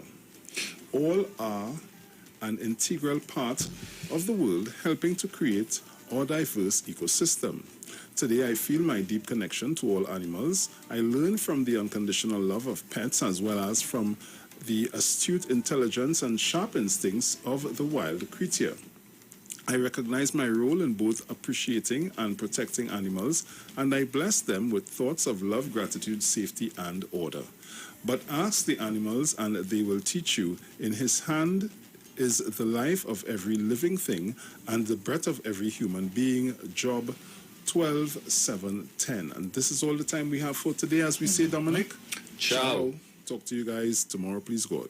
Speaker 1: All are an integral part of the world, helping to create our diverse ecosystem. Today, I feel my deep connection to all animals. I learn from the unconditional love of pets as well as from the astute intelligence and sharp instincts of the wild creature. I recognize my role in both appreciating and protecting animals, and I bless them with thoughts of love, gratitude, safety, and order. But ask the animals, and they will teach you. In his hand is the life of every living thing and the breath of every human being. Job 12:7-10. And this is all the time we have for today. As we say, Dominic,
Speaker 2: ciao.
Speaker 1: Talk to you guys tomorrow, please God.